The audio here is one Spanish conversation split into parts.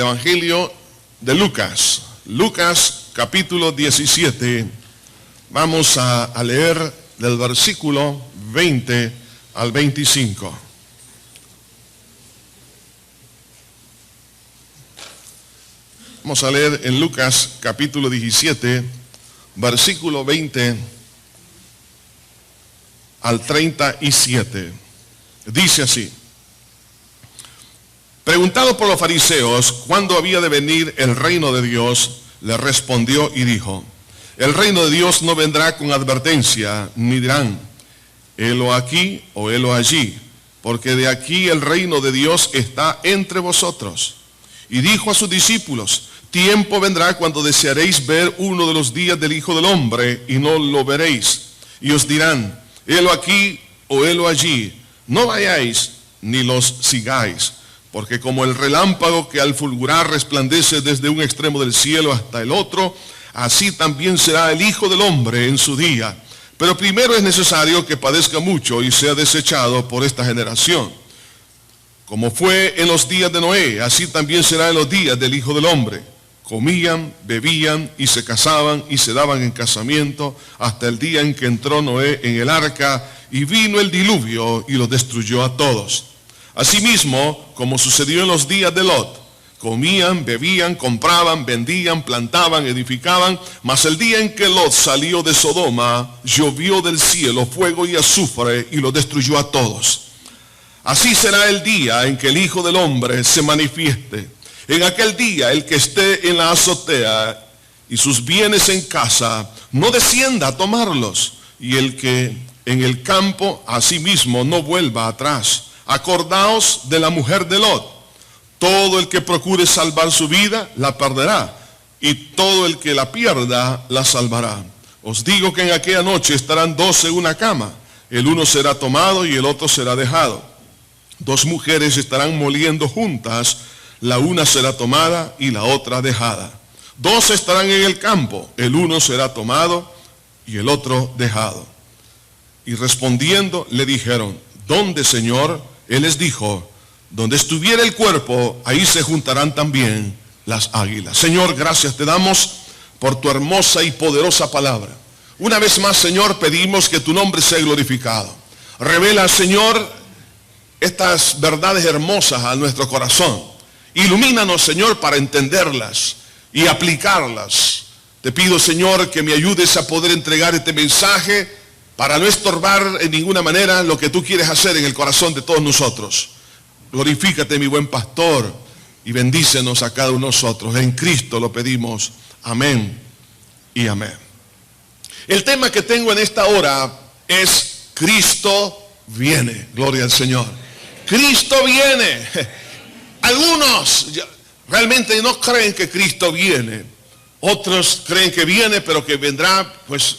Evangelio de Lucas. Lucas capítulo 17. Vamos a leer del versículo 20 al 25. Vamos a leer en Lucas capítulo 17, versículo 20 al 37. Dice así: preguntado por los fariseos cuándo había de venir el reino de Dios, le respondió y dijo: el reino de Dios no vendrá con advertencia, ni dirán, helo aquí o helo allí, porque de aquí el reino de Dios está entre vosotros. Y dijo a sus discípulos: tiempo vendrá cuando desearéis ver uno de los días del Hijo del Hombre, y no lo veréis. Y os dirán, helo aquí o helo allí. No vayáis ni los sigáis, porque como el relámpago que al fulgurar resplandece desde un extremo del cielo hasta el otro, así también será el Hijo del Hombre en su día. Pero primero es necesario que padezca mucho y sea desechado por esta generación. Como fue en los días de Noé, así también será en los días del Hijo del Hombre. Comían, bebían y se casaban y se daban en casamiento hasta el día en que entró Noé en el arca y vino el diluvio y los destruyó a todos. Asimismo, como sucedió en los días de Lot, comían, bebían, compraban, vendían, plantaban, edificaban, mas el día en que Lot salió de Sodoma, llovió del cielo fuego y azufre y los destruyó a todos. Así será el día en que el Hijo del Hombre se manifieste. En aquel día el que esté en la azotea y sus bienes en casa, no descienda a tomarlos, y el que en el campo asimismo no vuelva atrás. Acordaos de la mujer de Lot. Todo el que procure salvar su vida, la perderá, y todo el que la pierda, la salvará. Os digo que en aquella noche estarán dos en una cama, el uno será tomado y el otro será dejado. Dos mujeres estarán moliendo juntas, la una será tomada y la otra dejada. Dos estarán en el campo, el uno será tomado y el otro dejado. Y respondiendo le dijeron: ¿dónde, Señor? Él les dijo: donde estuviera el cuerpo, ahí se juntarán también las águilas. Señor, gracias te damos por tu hermosa y poderosa palabra. Una vez más, Señor, pedimos que tu nombre sea glorificado. Revela, Señor, estas verdades hermosas a nuestro corazón. Ilumínanos, Señor, para entenderlas y aplicarlas. Te pido, Señor, que me ayudes a poder entregar este mensaje para no estorbar en ninguna manera lo que tú quieres hacer en el corazón de todos nosotros. Glorifícate, mi buen pastor, y bendícenos a cada uno de nosotros. En Cristo lo pedimos. Amén y amén. El tema que tengo en esta hora es: Cristo viene. Gloria al Señor. Cristo viene. Algunos realmente no creen que Cristo viene. Otros creen que viene, pero que vendrá pues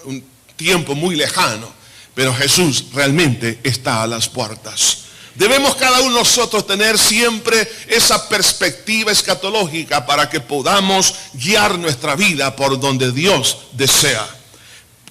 un tiempo muy lejano. Pero Jesús realmente está a las puertas. Debemos cada uno de nosotros tener siempre esa perspectiva escatológica para que podamos guiar nuestra vida por donde Dios desea.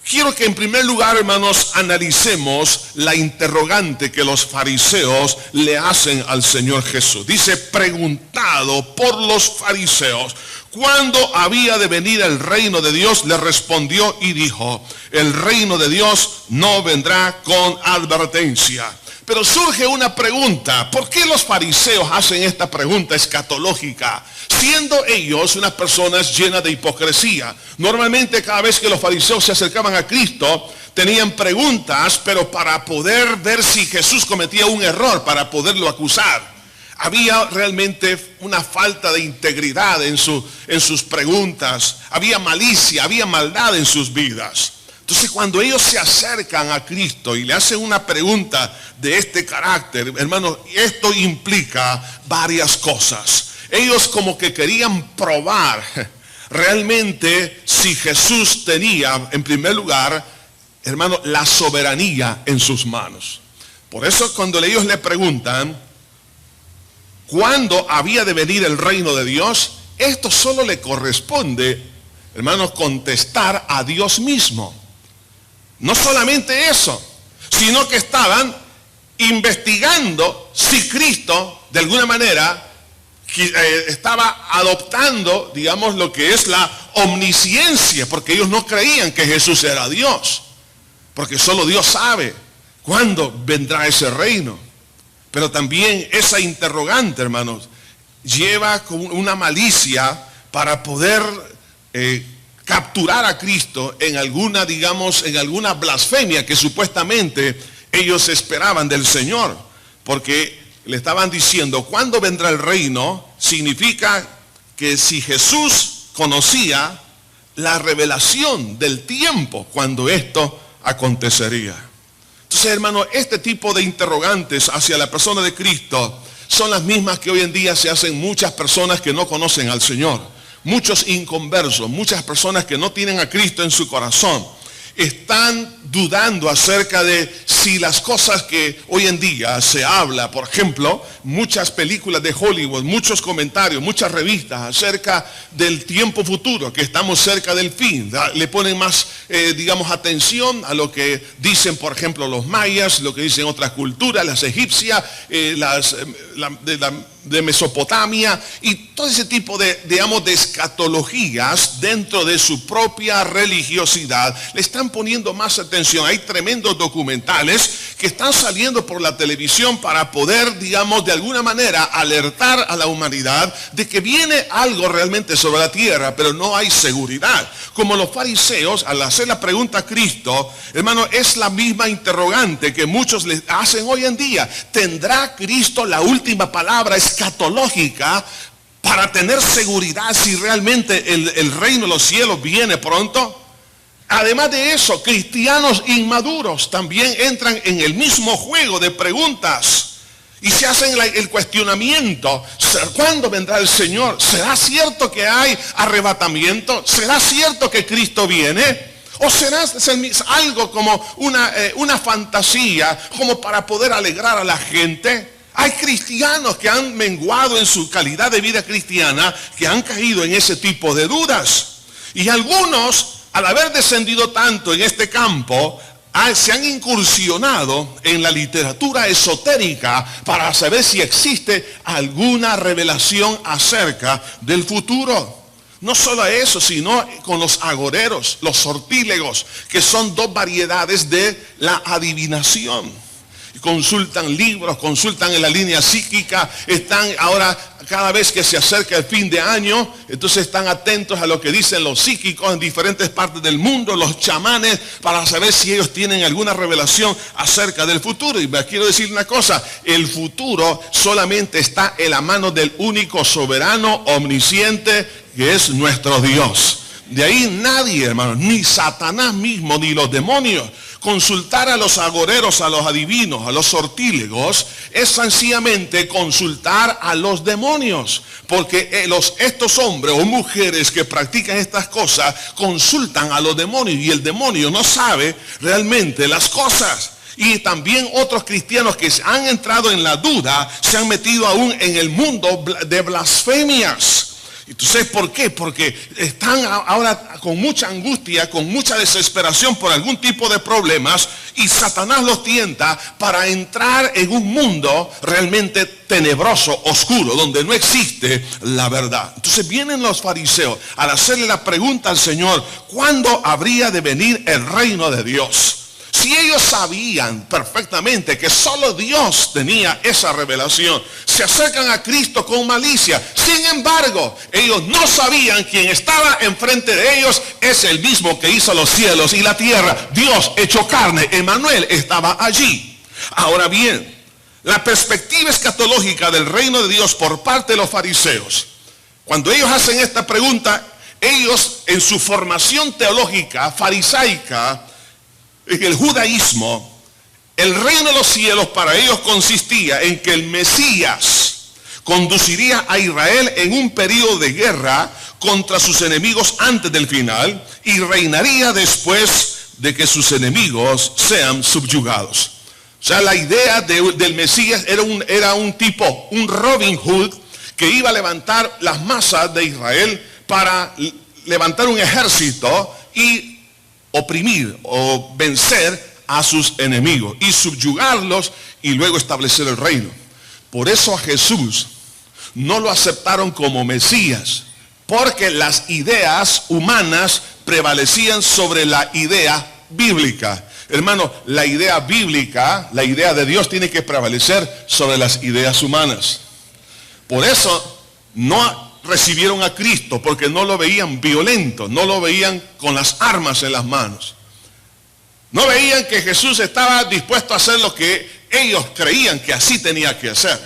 Quiero que en primer lugar, hermanos, analicemos la interrogante que los fariseos le hacen al Señor Jesús. Dice: preguntado por los fariseos ¿cuándo había de venir el reino de Dios? Le respondió y dijo: el reino de Dios no vendrá con advertencia. Pero surge una pregunta: ¿por qué los fariseos hacen esta pregunta escatológica? Siendo ellos unas personas llenas de hipocresía. Normalmente cada vez que los fariseos se acercaban a Cristo, tenían preguntas, pero para poder ver si Jesús cometía un error, para poderlo acusar. Había realmente una falta de integridad en sus preguntas. Había malicia, había maldad en sus vidas. Entonces, cuando ellos se acercan a Cristo y le hacen una pregunta de este carácter, hermanos, esto implica varias cosas. Ellos como que querían probar realmente si Jesús tenía, en primer lugar, hermano, la soberanía en sus manos. Por eso cuando ellos le preguntan ¿cuándo había de venir el reino de Dios? Esto solo le corresponde, hermanos, contestar a Dios mismo. No solamente eso, sino que estaban investigando si Cristo, de alguna manera, estaba adoptando, digamos, lo que es la omnisciencia, porque ellos no creían que Jesús era Dios, porque solo Dios sabe cuándo vendrá ese reino. Pero también esa interrogante, hermanos, lleva con una malicia para poder capturar a Cristo en alguna, digamos, en alguna blasfemia que supuestamente ellos esperaban del Señor, porque le estaban diciendo, ¿cuándo vendrá el reino? Significa que si Jesús conocía la revelación del tiempo cuando esto acontecería. Entonces, hermano, este tipo de interrogantes hacia la persona de Cristo son las mismas que hoy en día se hacen muchas personas que no conocen al Señor. Muchos inconversos, muchas personas que no tienen a Cristo en su corazón, están dudando acerca de si las cosas que hoy en día se habla, por ejemplo, muchas películas de Hollywood, muchos comentarios, muchas revistas acerca del tiempo futuro, que estamos cerca del fin, le ponen más, digamos, atención a lo que dicen, por ejemplo, los mayas, lo que dicen otras culturas, las egipcias, de Mesopotamia, y todo ese tipo de, digamos, de escatologías dentro de su propia religiosidad. Le están poniendo más atención. Hay tremendos documentales que están saliendo por la televisión para poder, digamos, de alguna manera alertar a la humanidad de que viene algo realmente sobre la tierra, pero no hay seguridad. Como los fariseos, al hacer la pregunta a Cristo, hermano, es la misma interrogante que muchos le hacen hoy en día. ¿Tendrá Cristo la última palabra escatológica para tener seguridad si realmente el reino de los cielos viene pronto? Además de eso, cristianos inmaduros también entran en el mismo juego de preguntas y se hacen el cuestionamiento: ¿cuándo vendrá el Señor? ¿Será cierto que hay arrebatamiento? ¿Será cierto que Cristo viene? ¿O será algo como una fantasía, como para poder alegrar a la gente? Hay cristianos que han menguado en su calidad de vida cristiana, que han caído en ese tipo de dudas. Y algunos, al haber descendido tanto en este campo, se han incursionado en la literatura esotérica para saber si existe alguna revelación acerca del futuro. No solo eso, sino con los agoreros, los sortílegos, que son dos variedades de la adivinación. Consultan libros, consultan en la línea psíquica, están ahora, cada vez que se acerca el fin de año, entonces están atentos a lo que dicen los psíquicos en diferentes partes del mundo, los chamanes, para saber si ellos tienen alguna revelación acerca del futuro. Y me quiero decir una cosa: el futuro solamente está en la mano del único soberano, omnisciente, que es nuestro Dios. De ahí nadie, hermano, ni Satanás mismo, ni los demonios. Consultar a los agoreros, a los adivinos, a los sortílegos, es sencillamente consultar a los demonios. Porque estos hombres o mujeres que practican estas cosas consultan a los demonios, y el demonio no sabe realmente las cosas. Y también otros cristianos que han entrado en la duda se han metido aún en el mundo de blasfemias. Entonces, ¿por qué? Porque están ahora con mucha angustia, con mucha desesperación por algún tipo de problemas, y Satanás los tienta para entrar en un mundo realmente tenebroso, oscuro, donde no existe la verdad. Entonces vienen los fariseos al hacerle la pregunta al Señor: ¿cuándo habría de venir el reino de Dios? Si ellos sabían perfectamente que solo Dios tenía esa revelación, se acercan a Cristo con malicia. Sin embargo, ellos no sabían quién estaba enfrente de ellos es el mismo que hizo los cielos y la tierra. Dios hecho carne, Emmanuel, estaba allí. Ahora bien, la perspectiva escatológica del reino de Dios por parte de los fariseos, cuando ellos hacen esta pregunta, ellos en su formación teológica farisaica, en el judaísmo, el reino de los cielos para ellos consistía en que el Mesías conduciría a Israel en un periodo de guerra contra sus enemigos antes del final, y reinaría después de que sus enemigos sean subyugados. O sea, la idea del Mesías era un tipo, un Robin Hood, que iba a levantar las masas de Israel para levantar un ejército y oprimir o vencer a sus enemigos y subyugarlos y luego establecer el reino. Por eso a Jesús no lo aceptaron como Mesías, porque las ideas humanas prevalecían sobre la idea bíblica. Hermano, la idea bíblica, la idea de Dios tiene que prevalecer sobre las ideas humanas. Por eso no recibieron a Cristo, porque no lo veían violento, no lo veían con las armas en las manos. No veían que Jesús estaba dispuesto a hacer lo que ellos creían que así tenía que hacer.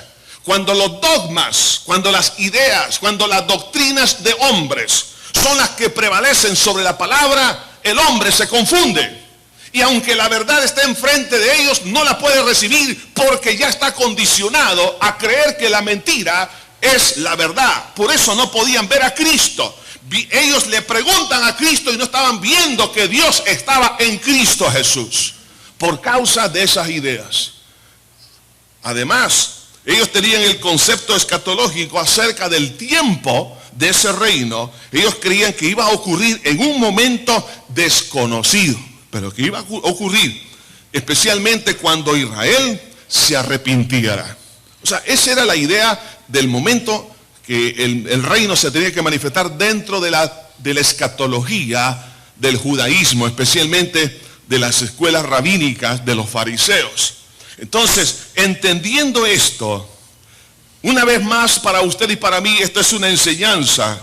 Cuando los dogmas, cuando las ideas, cuando las doctrinas de hombres son las que prevalecen sobre la palabra, el hombre se confunde. Y aunque la verdad está enfrente de ellos, no la puede recibir porque ya está condicionado a creer que la mentira es la verdad. Por eso no podían ver a Cristo. Ellos le preguntan a Cristo y no estaban viendo que Dios estaba en Cristo Jesús, por causa de esas ideas. Además, ellos tenían el concepto escatológico acerca del tiempo de ese reino. Ellos creían que iba a ocurrir en un momento desconocido, pero que iba a ocurrir especialmente cuando Israel se arrepintiera. O sea, esa era la idea del momento que el reino se tenía que manifestar dentro de la escatología del judaísmo, especialmente de las escuelas rabínicas de los fariseos. Entonces, entendiendo esto, una vez más para usted y para mí, esto es una enseñanza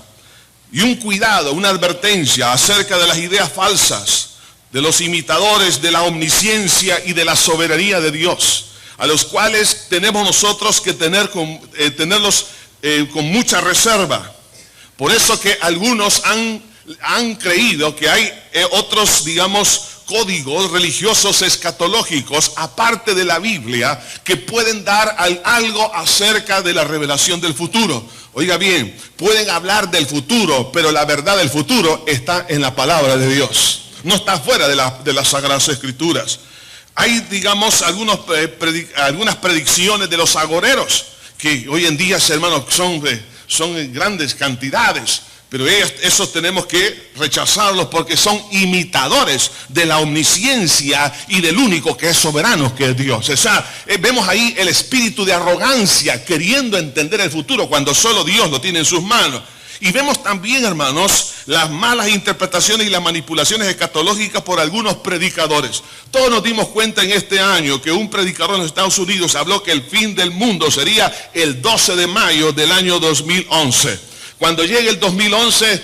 y un cuidado, una advertencia acerca de las ideas falsas, de los imitadores de la omnisciencia y de la soberanía de Dios, a los cuales tenemos nosotros que tenerlos con mucha reserva. Por eso que algunos han creído que hay otros, digamos, códigos religiosos escatológicos, aparte de la Biblia, que pueden dar algo acerca de la revelación del futuro. Oiga bien, pueden hablar del futuro, pero la verdad del futuro está en la palabra de Dios. No está fuera de las Sagradas Escrituras. Hay, digamos, algunas predicciones de los agoreros, que hoy en día, hermanos, son en grandes cantidades. Pero esos tenemos que rechazarlos porque son imitadores de la omnisciencia y del único que es soberano, que es Dios. O sea, vemos ahí el espíritu de arrogancia queriendo entender el futuro cuando solo Dios lo tiene en sus manos. Y vemos también, hermanos, las malas interpretaciones y las manipulaciones escatológicas por algunos predicadores. Todos nos dimos cuenta en este año que un predicador en los Estados Unidos habló que el fin del mundo sería el 12 de mayo del año 2011. Cuando llegue el 2011,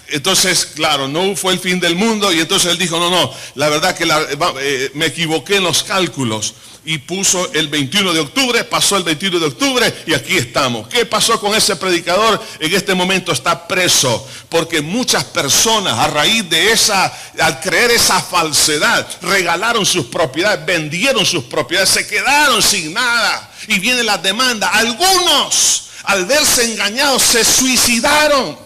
entonces, claro, no fue el fin del mundo, y entonces él dijo, no, la verdad que me equivoqué en los cálculos, y puso el 21 de octubre, pasó el 21 de octubre, y aquí estamos. ¿Qué pasó con ese predicador? En este momento está preso, porque muchas personas, a raíz de al creer esa falsedad, regalaron sus propiedades, vendieron sus propiedades, se quedaron sin nada, y viene la demanda. Algunos, al verse engañados, se suicidaron.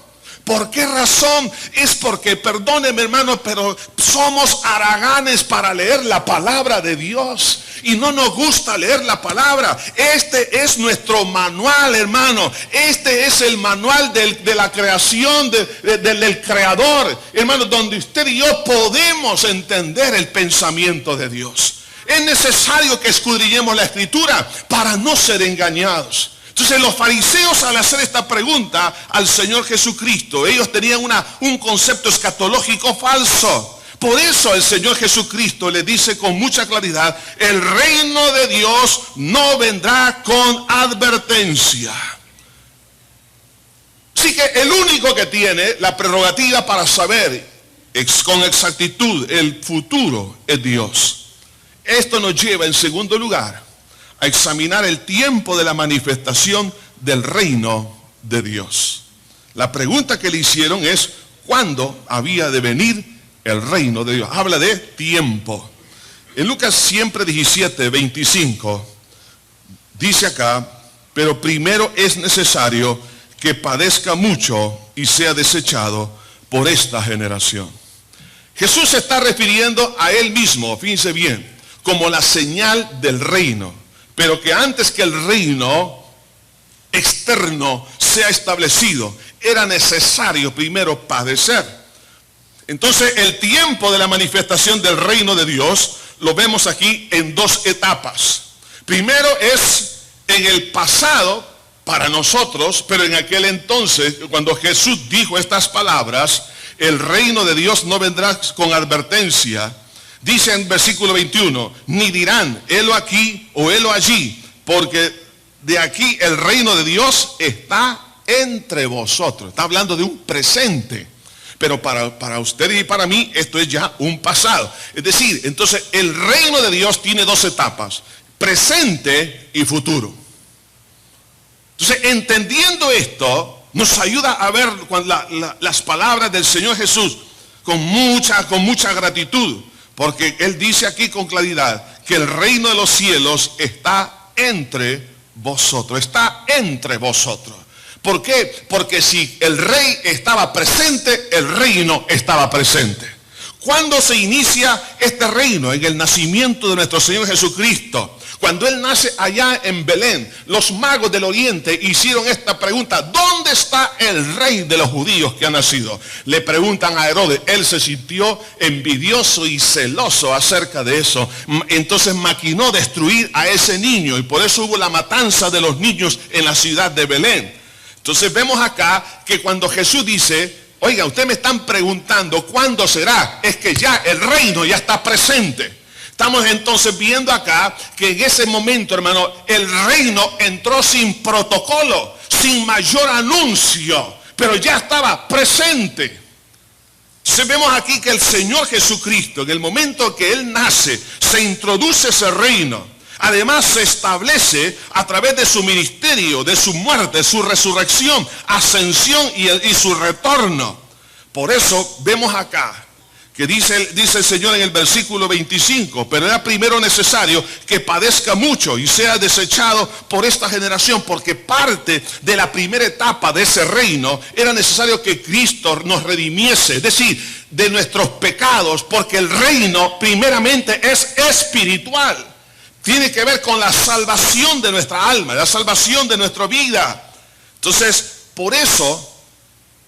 ¿Por qué razón? Es porque, perdóneme, hermano, pero somos haraganes para leer la palabra de Dios y no nos gusta leer la palabra. Este es nuestro manual, hermano. Este es el manual de la creación del Creador, hermano, donde usted y yo podemos entender el pensamiento de Dios. Es necesario que escudriñemos la Escritura para no ser engañados. Entonces los fariseos, al hacer esta pregunta al Señor Jesucristo, ellos tenían un concepto escatológico falso. Por eso el Señor Jesucristo le dice con mucha claridad, el reino de Dios no vendrá con advertencia. Así que el único que tiene la prerrogativa para saber con exactitud el futuro es Dios. Esto nos lleva, en segundo lugar, a examinar el tiempo de la manifestación del reino de Dios. La pregunta que le hicieron es, ¿cuándo había de venir el reino de Dios? Habla de tiempo. En Lucas siempre 17:25, dice acá, pero primero es necesario que padezca mucho y sea desechado por esta generación. Jesús se está refiriendo a él mismo, fíjense bien, como la señal del reino. Pero que antes que el reino externo sea establecido, era necesario primero padecer. Entonces el tiempo de la manifestación del reino de Dios lo vemos aquí en dos etapas. Primero es en el pasado, para nosotros, pero en aquel entonces, cuando Jesús dijo estas palabras, el reino de Dios no vendrá con advertencia. Dice en versículo 21, ni dirán, helo aquí o helo allí, porque de aquí el reino de Dios está entre vosotros. Está hablando de un presente, pero para usted y para mí esto es ya un pasado. Es decir, entonces el reino de Dios tiene dos etapas, presente y futuro. Entonces, entendiendo esto, nos ayuda a ver las palabras del Señor Jesús con mucha gratitud, porque Él dice aquí con claridad que el reino de los cielos está entre vosotros, está entre vosotros. ¿Por qué? Porque si el rey estaba presente, el reino estaba presente. ¿Cuándo se inicia este reino? En el nacimiento de nuestro Señor Jesucristo. Cuando Él nace allá en Belén, los magos del oriente hicieron esta pregunta: ¿dónde está el rey de los judíos que ha nacido? Le preguntan a Herodes. Él se sintió envidioso y celoso acerca de eso. Entonces maquinó destruir a ese niño, y por eso hubo la matanza de los niños en la ciudad de Belén. Entonces vemos acá que cuando Jesús dice: oiga, ustedes me están preguntando ¿cuándo será? Es que ya el reino ya está presente. Estamos entonces viendo acá que en ese momento, hermano, el reino entró sin protocolo, sin mayor anuncio, pero ya estaba presente. Entonces vemos aquí que el Señor Jesucristo, en el momento que Él nace, se introduce ese reino. Además se establece a través de su ministerio, de su muerte, su resurrección, ascensión y su retorno. Por eso vemos acá que dice el Señor en el versículo 25, pero era primero necesario que padezca mucho y sea desechado por esta generación, porque parte de la primera etapa de ese reino era necesario que Cristo nos redimiese, es decir, de nuestros pecados, porque el reino primeramente es espiritual. Tiene que ver con la salvación de nuestra alma, la salvación de nuestra vida. Entonces, por eso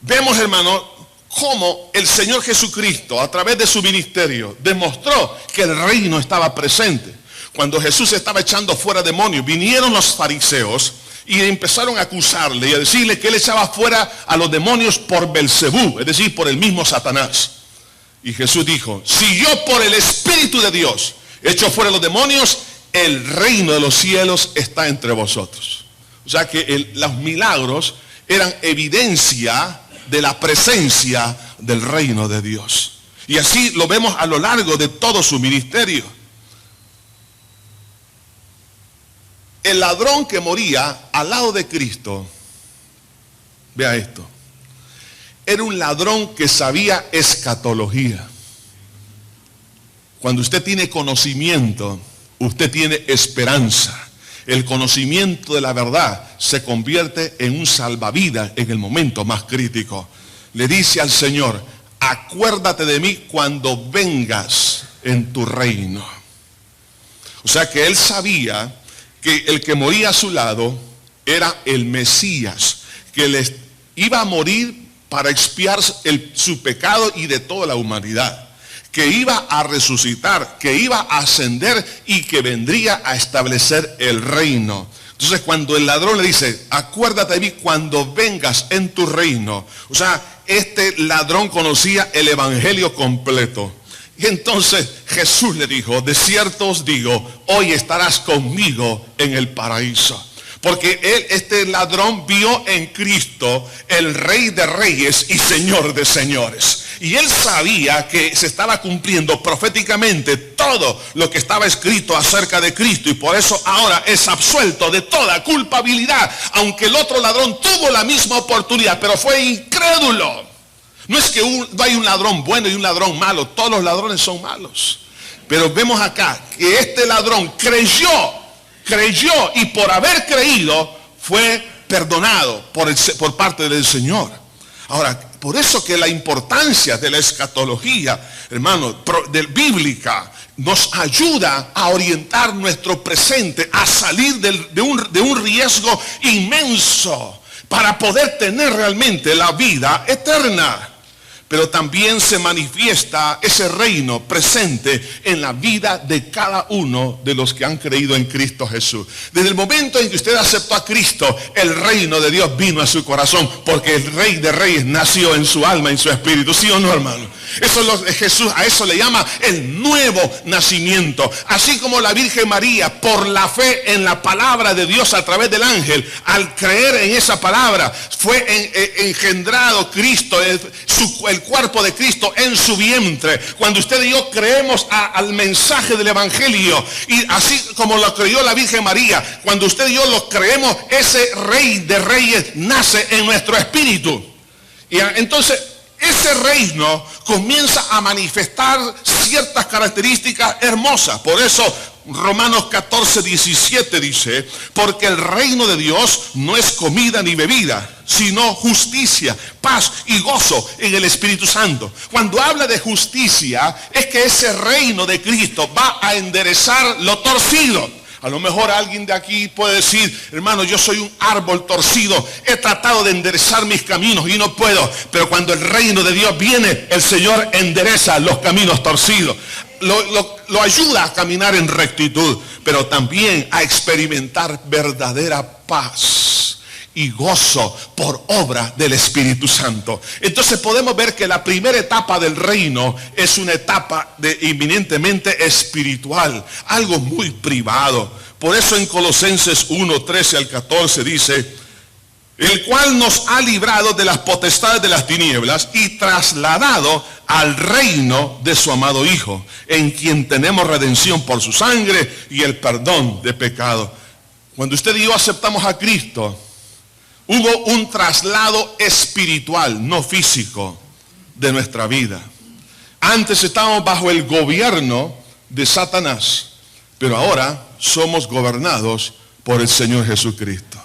vemos, hermano, cómo el Señor Jesucristo, a través de su ministerio, demostró que el reino estaba presente. Cuando Jesús estaba echando fuera demonios, vinieron los fariseos y empezaron a acusarle y a decirle que él echaba fuera a los demonios por Belcebú, es decir, por el mismo Satanás. Y Jesús dijo: si yo por el Espíritu de Dios echo fuera a los demonios, el reino de los cielos está entre vosotros. O sea que los milagros eran evidencia de la presencia del reino de Dios. Y así lo vemos a lo largo de todo su ministerio. El ladrón que moría al lado de Cristo, vea esto, era un ladrón que sabía escatología. Cuando usted tiene conocimiento, usted tiene esperanza. El conocimiento de la verdad se convierte en un salvavidas en el momento más crítico. Le dice al Señor: acuérdate de mí cuando vengas en tu reino. O sea que él sabía que el que moría a su lado era el Mesías, que les iba a morir para expiar su pecado y de toda la humanidad, que iba a resucitar, que iba a ascender y que vendría a establecer el reino. Entonces cuando el ladrón le dice: acuérdate de mí cuando vengas en tu reino, o sea, este ladrón conocía el evangelio completo. Y entonces Jesús le dijo: de cierto os digo, hoy estarás conmigo en el paraíso. Porque este ladrón vio en Cristo el Rey de Reyes y Señor de Señores. Y él sabía que se estaba cumpliendo proféticamente todo lo que estaba escrito acerca de Cristo. Y por eso ahora es absuelto de toda culpabilidad. Aunque el otro ladrón tuvo la misma oportunidad, pero fue incrédulo. No es que no hay un ladrón bueno y un ladrón malo. Todos los ladrones son malos. Pero vemos acá que este ladrón creyó y por haber creído fue perdonado por parte del Señor. Ahora, por eso que la importancia de la escatología, hermano, bíblica, nos ayuda a orientar nuestro presente, a salir de un riesgo inmenso para poder tener realmente la vida eterna. pero también se manifiesta ese reino presente en la vida de cada uno de los que han creído en Cristo Jesús. Desde el momento en que usted aceptó a Cristo, el reino de Dios vino a su corazón, porque el Rey de Reyes nació en su alma, en su espíritu. ¿Sí o no, hermano? Jesús a eso le llama el nuevo nacimiento. Así como la Virgen María, por la fe en la palabra de Dios a través del ángel, al creer en esa palabra, fue engendrado Cristo, el cuerpo de Cristo en su vientre. Cuando usted y yo creemos al mensaje del evangelio, y así como lo creyó la Virgen María, cuando usted y yo lo creemos, ese Rey de Reyes nace en nuestro espíritu. Y entonces ese reino comienza a manifestar ciertas características hermosas. Por eso Romanos 14:17 dice: porque el reino de Dios no es comida ni bebida, sino justicia, paz y gozo en el Espíritu Santo. Cuando habla de justicia, es que ese reino de Cristo va a enderezar lo torcido. A lo mejor alguien de aquí puede decir: hermano, yo soy un árbol torcido, he tratado de enderezar mis caminos y no puedo. Pero cuando el reino de Dios viene, el Señor endereza los caminos torcidos. Lo ayuda a caminar en rectitud, pero también a experimentar verdadera paz y gozo por obra del Espíritu Santo. Entonces podemos ver que la primera etapa del reino es una etapa eminentemente espiritual, algo muy privado. Por eso en Colosenses 1:13 al 14 dice: el cual nos ha librado de las potestades de las tinieblas y trasladado al reino de su amado Hijo, en quien tenemos redención por su sangre y el perdón de pecado. Cuando usted y yo aceptamos a Cristo, hubo un traslado espiritual, no físico, de nuestra vida. Antes estábamos bajo el gobierno de Satanás, pero ahora somos gobernados por el Señor Jesucristo.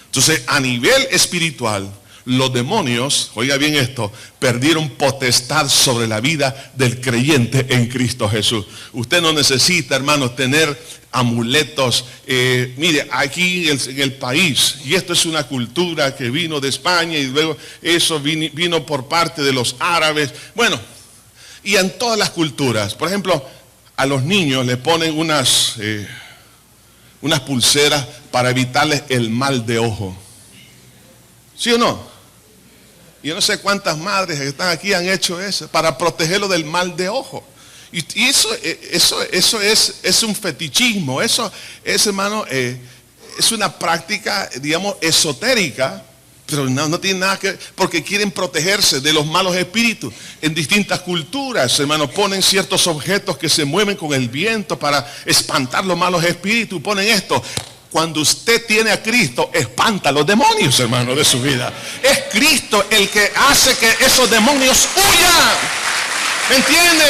Entonces, a nivel espiritual, los demonios, oiga bien esto, perdieron potestad sobre la vida del creyente en Cristo Jesús. Usted no necesita, hermanos, tener amuletos. Mire, aquí en el país, y esto es una cultura que vino de España y luego eso vino por parte de los árabes. Bueno, y en todas las culturas, por ejemplo, a los niños le ponen unas pulseras para evitarles el mal de ojo. ¿Sí o no? Yo no sé cuántas madres que están aquí han hecho eso para protegerlo del mal de ojo. Y eso es un fetichismo. Eso es, hermano, es una práctica, digamos, esotérica, pero no tiene nada que ver, porque quieren protegerse de los malos espíritus. En distintas culturas, hermano, ponen ciertos objetos que se mueven con el viento para espantar los malos espíritus. Ponen esto. Cuando usted tiene a Cristo, espanta a los demonios, hermano, de su vida. Es Cristo el que hace que esos demonios huyan. ¿Me entiende?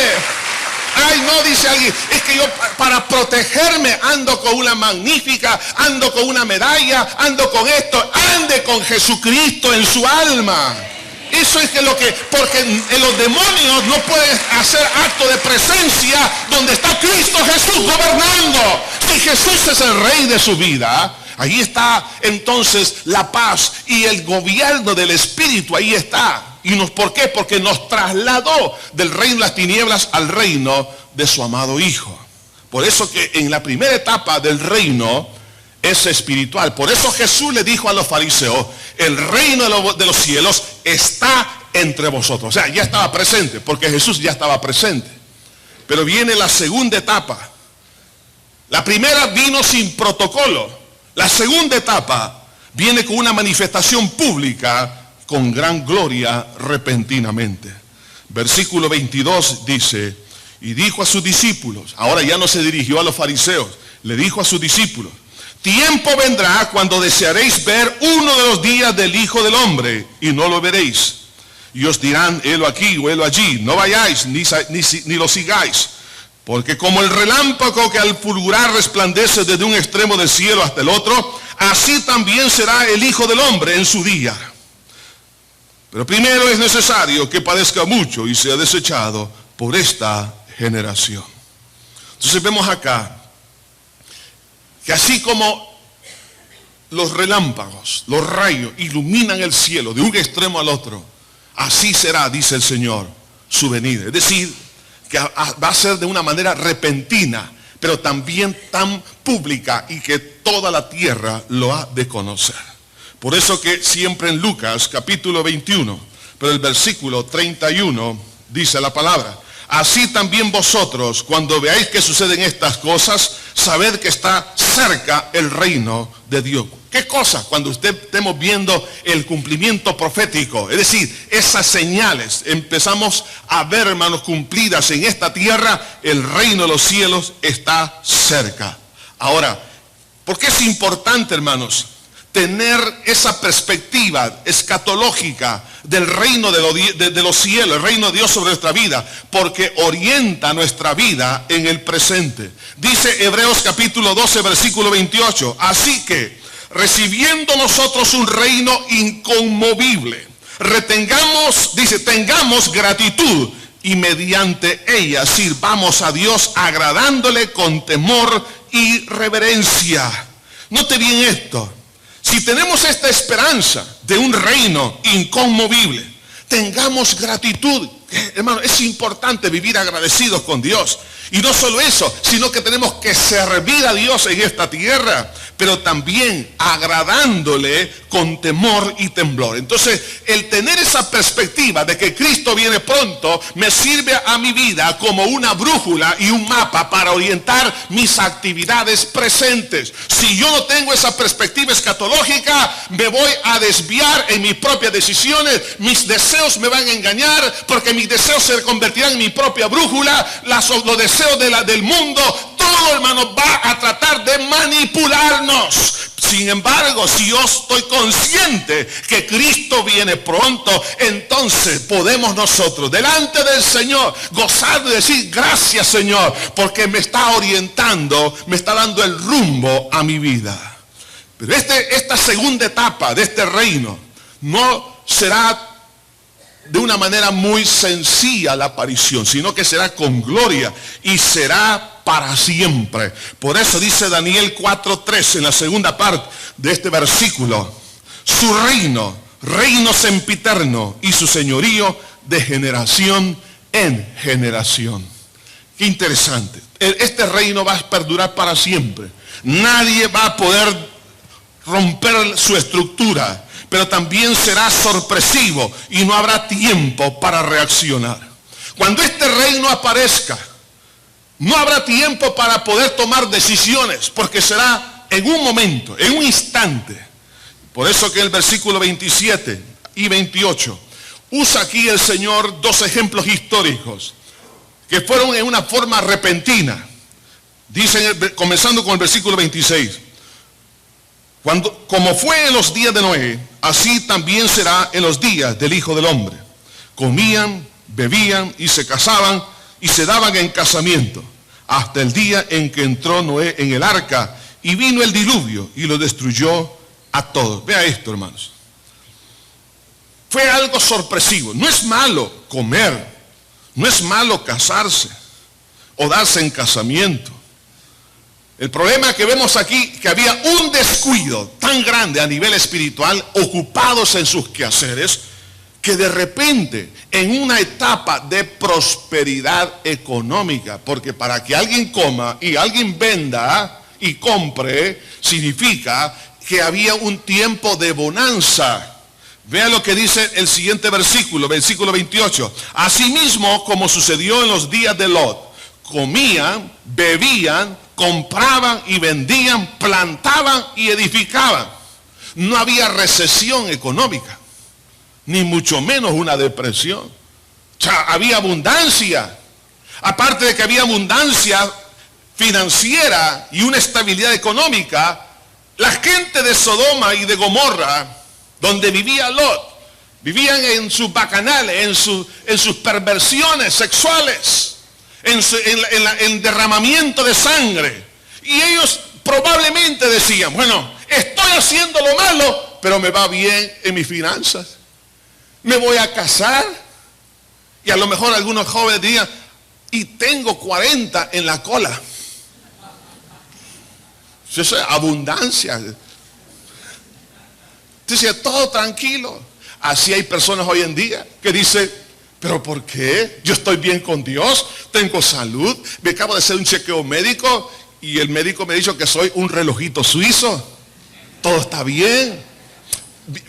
Ay, no, dice alguien, es que yo para protegerme ando con una magnífica, ando con una medalla, ando con esto. Ande con Jesucristo en su alma. Eso es porque los demonios no pueden hacer acto de presencia donde está Cristo Jesús gobernando. Si Jesús es el rey de su vida, ahí está entonces la paz y el gobierno del Espíritu, ahí está. ¿Por qué? Porque nos trasladó del reino de las tinieblas al reino de su amado Hijo. Por eso que en la primera etapa del reino es espiritual. Por eso Jesús le dijo a los fariseos: el reino de los cielos está entre vosotros. O sea, ya estaba presente, porque Jesús ya estaba presente. Pero viene la segunda etapa. La primera vino sin protocolo. La segunda etapa viene con una manifestación pública con gran gloria repentinamente. Versículo 22 dice: y dijo a sus discípulos, ahora ya no se dirigió a los fariseos, le dijo a sus discípulos: tiempo vendrá cuando desearéis ver uno de los días del Hijo del Hombre y no lo veréis. Y os dirán: helo aquí o helo allí, no vayáis ni lo sigáis. Porque como el relámpago que al fulgurar resplandece desde un extremo del cielo hasta el otro, así también será el Hijo del Hombre en su día. Pero primero es necesario que padezca mucho y sea desechado por esta generación. Entonces vemos acá que así como los relámpagos, los rayos iluminan el cielo de un extremo al otro, Así será, dice el Señor, su venida. Es decir, que va a ser de una manera repentina, pero también tan pública y que toda la tierra lo ha de conocer. Por eso que siempre en Lucas capítulo 21, pero el versículo 31 dice la palabra: así también vosotros, cuando veáis que suceden estas cosas, sabed que está cerca el reino de Dios. ¿Qué cosa? Cuando estemos viendo el cumplimiento profético, es decir, esas señales, empezamos a ver, hermanos, cumplidas en esta tierra, el reino de los cielos está cerca. Ahora, ¿por qué es importante, hermanos, tener esa perspectiva escatológica del reino de los cielos, el reino de Dios sobre nuestra vida? Porque orienta nuestra vida en el presente. Dice Hebreos capítulo 12, versículo 28, así que, recibiendo nosotros un reino inconmovible, retengamos, dice, tengamos gratitud y mediante ella sirvamos a Dios agradándole con temor y reverencia. Note bien esto. Si tenemos esta esperanza de un reino inconmovible, tengamos gratitud. Hermano, es importante vivir agradecidos con Dios. Y no solo eso, sino que tenemos que servir a Dios en esta tierra, pero también agradándole con temor y temblor. Entonces, el tener esa perspectiva de que Cristo viene pronto, me sirve a mi vida como una brújula y un mapa para orientar mis actividades presentes. Si yo no tengo esa perspectiva escatológica, me voy a desviar en mis propias decisiones, mis deseos me van a engañar, porque mis deseos se convertirán en mi propia brújula, los deseos del mundo, todo, hermano, va a tratar de manipularnos. Sin embargo, si yo estoy consciente que Cristo viene pronto, entonces podemos nosotros, delante del Señor, gozar de decir: gracias, Señor, porque me está orientando, me está dando el rumbo a mi vida. Pero esta segunda etapa de este reino no será de una manera muy sencilla la aparición, sino que será con gloria y será para siempre. Por eso dice Daniel 4:3 en la segunda parte de este versículo: su reino, reino sempiterno, y su señorío de generación en generación. Qué interesante. Este reino va a perdurar para siempre. Nadie va a poder romper su estructura, pero también será sorpresivo y no habrá tiempo para reaccionar. Cuando este reino aparezca, no habrá tiempo para poder tomar decisiones, porque será en un momento, en un instante. Por eso que el versículo 27 y 28 usa aquí el Señor dos ejemplos históricos que fueron en una forma repentina. Dicen, comenzando con el versículo 26, como fue en los días de Noé, así también será en los días del Hijo del Hombre. Comían, bebían y se casaban y se daban en casamiento, hasta el día en que entró Noé en el arca y vino el diluvio y lo destruyó a todos. Vea esto, hermanos. Fue algo sorpresivo. No es malo comer, no es malo casarse o darse en casamiento. El problema que vemos aquí, que había un descuido tan grande a nivel espiritual, ocupados en sus quehaceres, que de repente, en una etapa de prosperidad económica, porque para que alguien coma y alguien venda y compre, significa que había un tiempo de bonanza. Vea lo que dice el siguiente versículo, versículo 28. Asimismo, como sucedió en los días de Lot, comían, bebían, compraban y vendían, plantaban y edificaban. No había recesión económica, ni mucho menos una depresión. O sea, había abundancia. Aparte de que había abundancia financiera y una estabilidad económica, la gente de Sodoma y de Gomorra, donde vivía Lot, vivían en sus bacanales, en sus perversiones sexuales, en derramamiento de sangre. Y ellos probablemente decían: bueno, estoy haciendo lo malo, pero me va bien en mis finanzas. Me voy a casar. Y a lo mejor algunos jóvenes dirían: y tengo 40 en la cola. Eso es abundancia. Entonces, todo tranquilo. Así hay personas hoy en día que dicen, ¿pero por qué? Yo estoy bien con Dios, tengo salud, me acabo de hacer un chequeo médico y el médico me ha dicho que soy un relojito suizo. Todo está bien.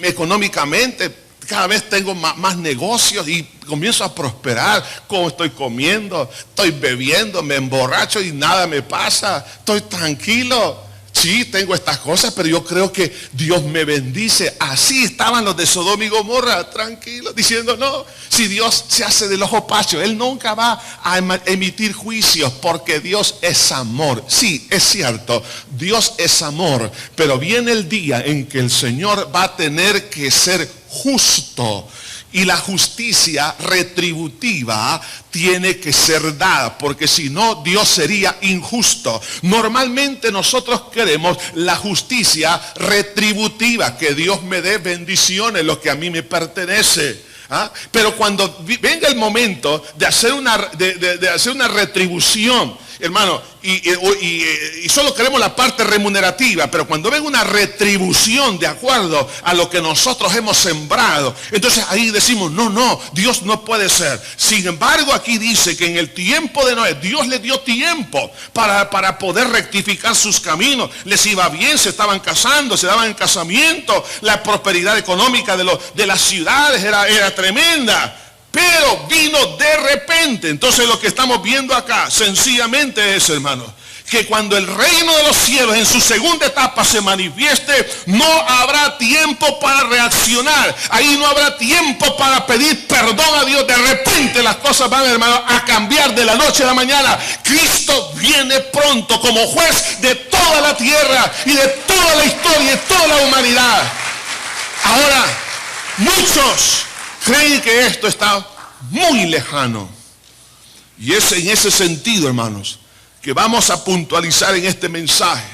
Económicamente, cada vez tengo más negocios y comienzo a prosperar. Como estoy comiendo, estoy bebiendo, me emborracho y nada me pasa. Estoy tranquilo. Sí, tengo estas cosas, pero yo creo que Dios me bendice. Así estaban los de Sodoma y Gomorra, tranquilos, diciendo, no, si Dios se hace del ojo pacho, Él nunca va a emitir juicios, porque Dios es amor. Sí, es cierto, Dios es amor, pero viene el día en que el Señor va a tener que ser justo. Y la justicia retributiva tiene que ser dada, porque si no, Dios sería injusto. Normalmente nosotros queremos la justicia retributiva, que Dios me dé bendiciones, lo que a mí me pertenece. ¿Ah? Pero cuando venga el momento de hacer una retribución, hermano, y solo queremos la parte remunerativa, pero cuando venga una retribución de acuerdo a lo que nosotros hemos sembrado, entonces ahí decimos, no, Dios no puede ser. Sin embargo, aquí dice que en el tiempo de Noé, Dios le dio tiempo para poder rectificar sus caminos. Les iba bien, se estaban casando, se daban en casamiento, la prosperidad económica de las ciudades era tremenda. Pero vino de repente. Entonces lo que estamos viendo acá sencillamente es, hermanos, que cuando el reino de los cielos en su segunda etapa se manifieste, no habrá tiempo para reaccionar. Ahí no habrá tiempo para pedir perdón a Dios. De repente las cosas van, hermano, a cambiar de la noche a la mañana. Cristo viene pronto como juez de toda la tierra y de toda la historia y de toda la humanidad. Ahora, muchos creen que esto está muy lejano. Y es en ese sentido, hermanos, que vamos a puntualizar en este mensaje.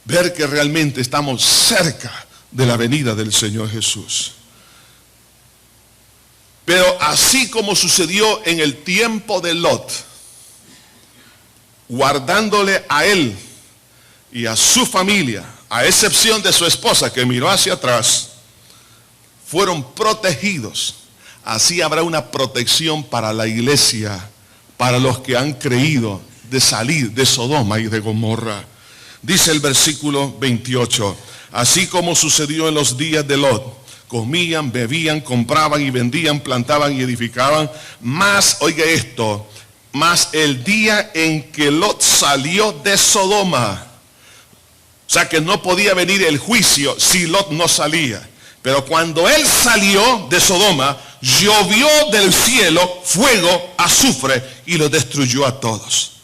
Ver que realmente estamos cerca de la venida del Señor Jesús. Pero así como sucedió en el tiempo de Lot, guardándole a él y a su familia, a excepción de su esposa que miró hacia atrás, fueron protegidos. Así habrá una protección para la iglesia, para los que han creído, de salir de Sodoma y de Gomorra. Dice el versículo 28, así como sucedió en los días de Lot, comían, bebían, compraban y vendían, plantaban y edificaban, más, oiga esto, más el día en que Lot salió de Sodoma. O sea que no podía venir el juicio si Lot no salía. Pero cuando él salió de Sodoma, llovió del cielo fuego, azufre, y lo destruyó a todos.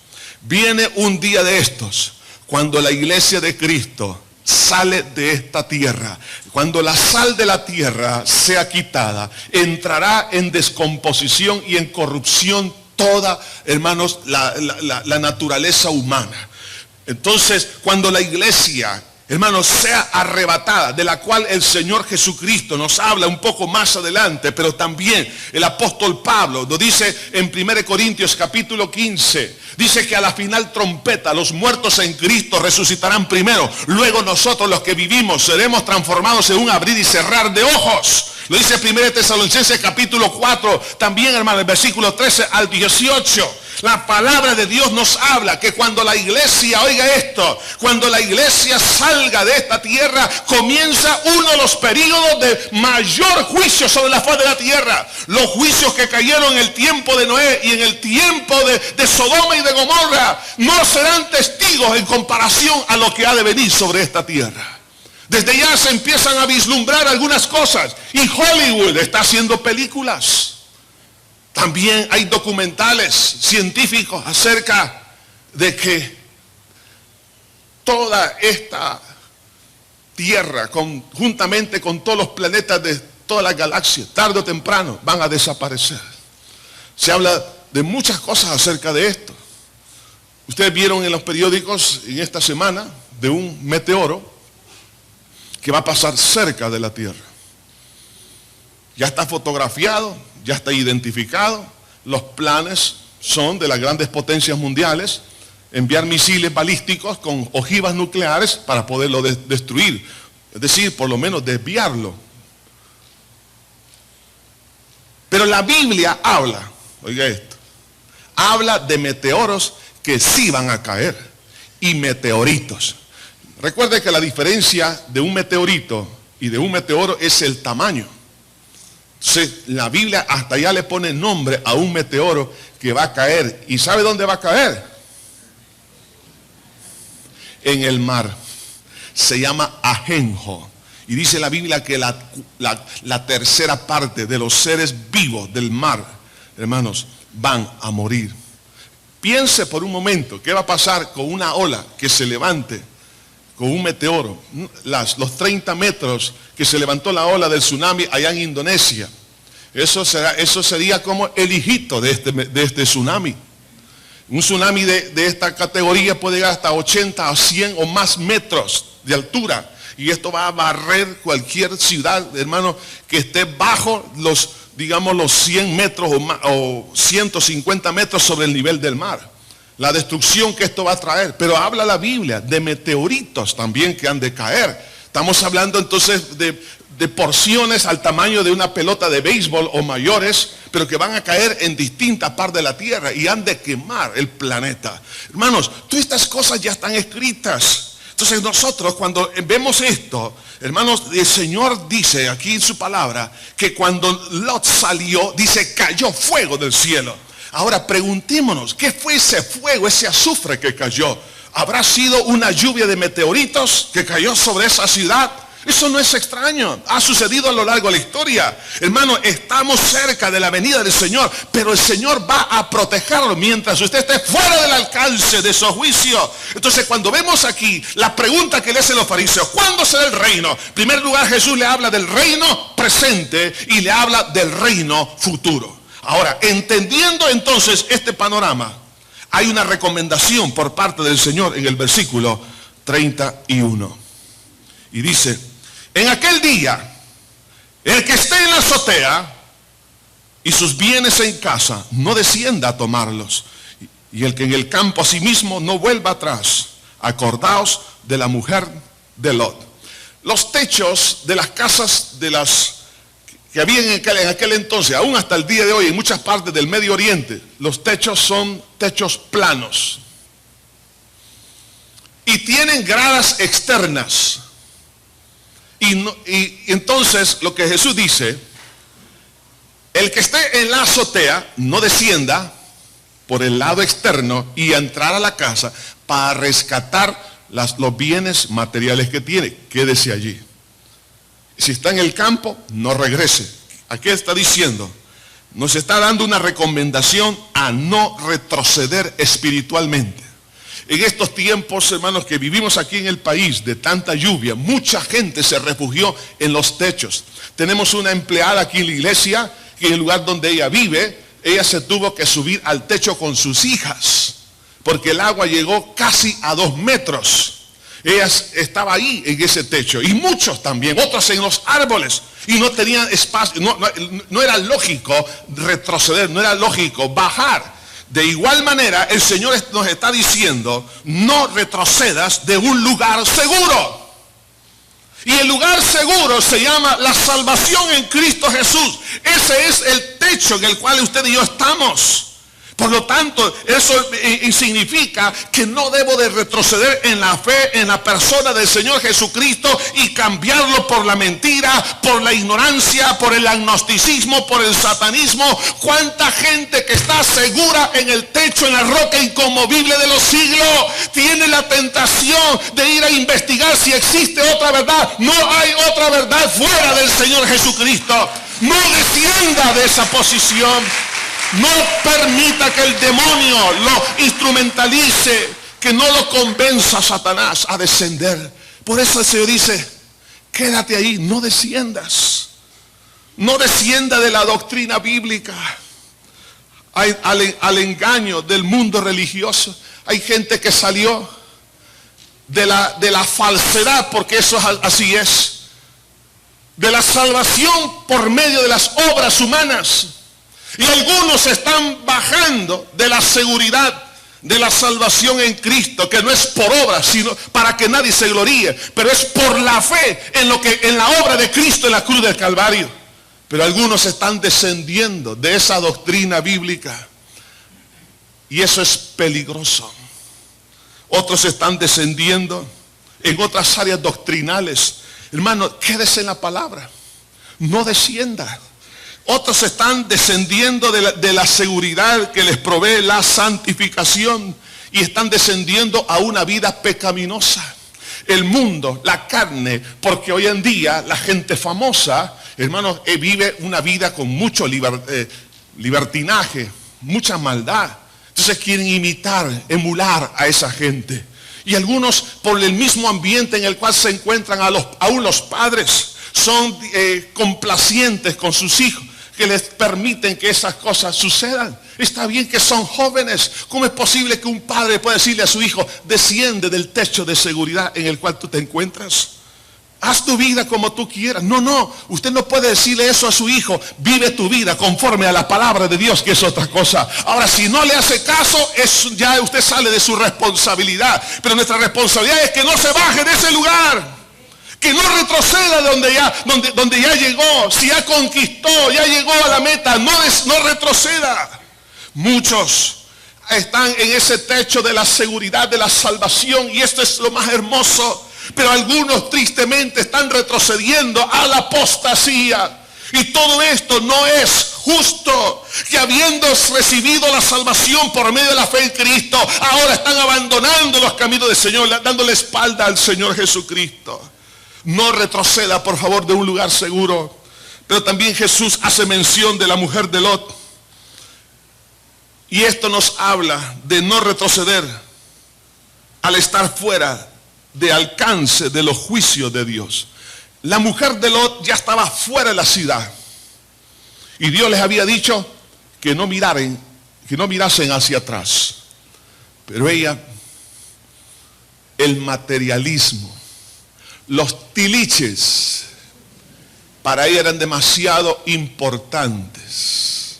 Viene un día de estos, cuando la iglesia de Cristo sale de esta tierra, cuando la sal de la tierra sea quitada, entrará en descomposición y en corrupción toda, hermanos, la naturaleza humana. Entonces, cuando la iglesia, hermanos, sea arrebatada, de la cual el Señor Jesucristo nos habla un poco más adelante, pero también el apóstol Pablo nos dice en 1 Corintios capítulo 15, dice que a la final trompeta los muertos en Cristo resucitarán primero, luego nosotros los que vivimos seremos transformados en un abrir y cerrar de ojos. Lo dice 1 Tesalonicenses capítulo 4, también, hermano, el versículo 13 al 18. La palabra de Dios nos habla que cuando la iglesia, oiga esto, cuando la iglesia salga de esta tierra, comienza uno de los periodos de mayor juicio sobre la faz de la tierra. Los juicios que cayeron en el tiempo de Noé y en el tiempo de Sodoma y de Gomorra no serán testigos en comparación a lo que ha de venir sobre esta tierra. Desde ya se empiezan a vislumbrar algunas cosas y Hollywood está haciendo películas. También hay documentales científicos acerca de que toda esta tierra, juntamente con todos los planetas de todas las galaxias, tarde o temprano van a desaparecer. Se habla de muchas cosas acerca de esto. Ustedes vieron en los periódicos en esta semana de un meteoro que va a pasar cerca de la Tierra. Ya está fotografiado, ya está identificado. Los planes son de las grandes potencias mundiales enviar misiles balísticos con ojivas nucleares para poderlo destruir. Es decir, por lo menos desviarlo. Pero la Biblia habla, oiga esto, habla de meteoros que sí van a caer y meteoritos. Recuerde que la diferencia de un meteorito y de un meteoro es el tamaño. Entonces, la Biblia hasta ya le pone nombre a un meteoro que va a caer. ¿Y sabe dónde va a caer? En el mar. Se llama ajenjo. Y dice la Biblia que la tercera parte de los seres vivos del mar, hermanos, van a morir. Piense por un momento, ¿qué va a pasar con una ola que se levante con un meteoro? Los 30 metros que se levantó la ola del tsunami allá en Indonesia. Eso sería como el hijito de este tsunami. Un tsunami de esta categoría puede llegar hasta 80 o 100 o más metros de altura. Y esto va a barrer cualquier ciudad, hermano, que esté bajo los 100 metros o 150 metros sobre el nivel del mar. La destrucción que esto va a traer. Pero habla la Biblia de meteoritos también que han de caer. Estamos hablando entonces de porciones al tamaño de una pelota de béisbol o mayores, pero que van a caer en distintas partes de la tierra y han de quemar el planeta. Hermanos, todas estas cosas ya están escritas. Entonces nosotros cuando vemos esto, hermanos, el Señor dice aquí en su palabra que cuando Lot salió, dice, cayó fuego del cielo. Ahora preguntémonos, ¿qué fue ese fuego, ese azufre que cayó? ¿Habrá sido una lluvia de meteoritos que cayó sobre esa ciudad? Eso no es extraño, ha sucedido a lo largo de la historia. Hermano, estamos cerca de la venida del Señor, pero el Señor va a protegerlo mientras usted esté fuera del alcance de su juicio. Entonces cuando vemos aquí la pregunta que le hacen los fariseos, ¿cuándo será el reino? En primer lugar, Jesús le habla del reino presente y le habla del reino futuro. Ahora, entendiendo entonces este panorama, hay una recomendación por parte del Señor en el versículo 31. Y dice, en aquel día, el que esté en la azotea y sus bienes en casa, no descienda a tomarlos. Y el que en el campo asimismo no vuelva atrás. Acordaos de la mujer de Lot. Los techos de las casas que había en aquel entonces, aún hasta el día de hoy, en muchas partes del Medio Oriente, los techos son techos planos. Y tienen gradas externas. Y entonces lo que Jesús dice, el que esté en la azotea no descienda por el lado externo y entrar a la casa para rescatar los bienes materiales que tiene. Quédese allí. Si está en el campo, no regrese. ¿A qué está diciendo? Nos está dando una recomendación a no retroceder espiritualmente. En estos tiempos, hermanos, que vivimos aquí en el país de tanta lluvia, mucha gente se refugió en los techos. Tenemos una empleada aquí en la iglesia, que en el lugar donde ella vive, ella se tuvo que subir al techo con sus hijas, porque el agua llegó casi a 2 metros. Ella estaba ahí en ese techo, y muchos también, otros en los árboles, y no tenían espacio, no era lógico retroceder, no era lógico bajar. De igual manera, el Señor nos está diciendo, no retrocedas de un lugar seguro. Y el lugar seguro se llama la salvación en Cristo Jesús. Ese es el techo en el cual usted y yo estamos. Por lo tanto, eso significa que no debo de retroceder en la fe, en la persona del Señor Jesucristo y cambiarlo por la mentira, por la ignorancia, por el agnosticismo, por el satanismo. ¿Cuánta gente que está segura en el techo, en la roca inconmovible de los siglos, tiene la tentación de ir a investigar si existe otra verdad? No hay otra verdad fuera del Señor Jesucristo. No descienda de esa posición. No permita que el demonio lo instrumentalice, que no lo convenza a Satanás a descender. Por eso el Señor dice, quédate ahí, no desciendas. No descienda de la doctrina bíblica al engaño del mundo religioso. Hay gente que salió de la falsedad, porque eso así es. De la salvación por medio de las obras humanas. Y algunos están bajando de la seguridad de la salvación en Cristo, que no es por obra, sino para que nadie se gloríe, pero es por la fe en la obra de Cristo en la cruz del Calvario. Pero algunos están descendiendo de esa doctrina bíblica. Y eso es peligroso. Otros están descendiendo en otras áreas doctrinales. Hermano, quédese en la palabra. No descienda. Otros están descendiendo de la seguridad que les provee la santificación y están descendiendo a una vida pecaminosa. El mundo, la carne, porque hoy en día la gente famosa, hermanos, vive una vida con mucho libertinaje, mucha maldad. Entonces quieren imitar, emular a esa gente. Y algunos, por el mismo ambiente en el cual se encuentran, aún los padres son complacientes con sus hijos, que les permiten que esas cosas sucedan. Está bien que son jóvenes. ¿Cómo es posible que un padre pueda decirle a su hijo, desciende del techo de seguridad en el cual tú te encuentras? Haz tu vida como tú quieras. No, usted no puede decirle eso a su hijo. Vive tu vida conforme a la palabra de Dios, que es otra cosa. Ahora, si no le hace caso, ya usted sale de su responsabilidad. Pero nuestra responsabilidad es que no se baje de ese lugar. Que no retroceda donde ya llegó. Si ya conquistó, ya llegó a la meta, no retroceda. Muchos están en ese techo de la seguridad, de la salvación, y esto es lo más hermoso. Pero algunos tristemente están retrocediendo a la apostasía. Y todo esto no es justo, que habiendo recibido la salvación por medio de la fe en Cristo, ahora están abandonando los caminos del Señor, dándole espalda al Señor Jesucristo. No retroceda, por favor, de un lugar seguro. Pero también Jesús hace mención de la mujer de Lot. Y esto nos habla de no retroceder al estar fuera de alcance de los juicios de Dios. La mujer de Lot ya estaba fuera de la ciudad. Y Dios les había dicho que no mirasen hacia atrás. Pero ella, el materialismo, los tiliches, para ella eran demasiado importantes.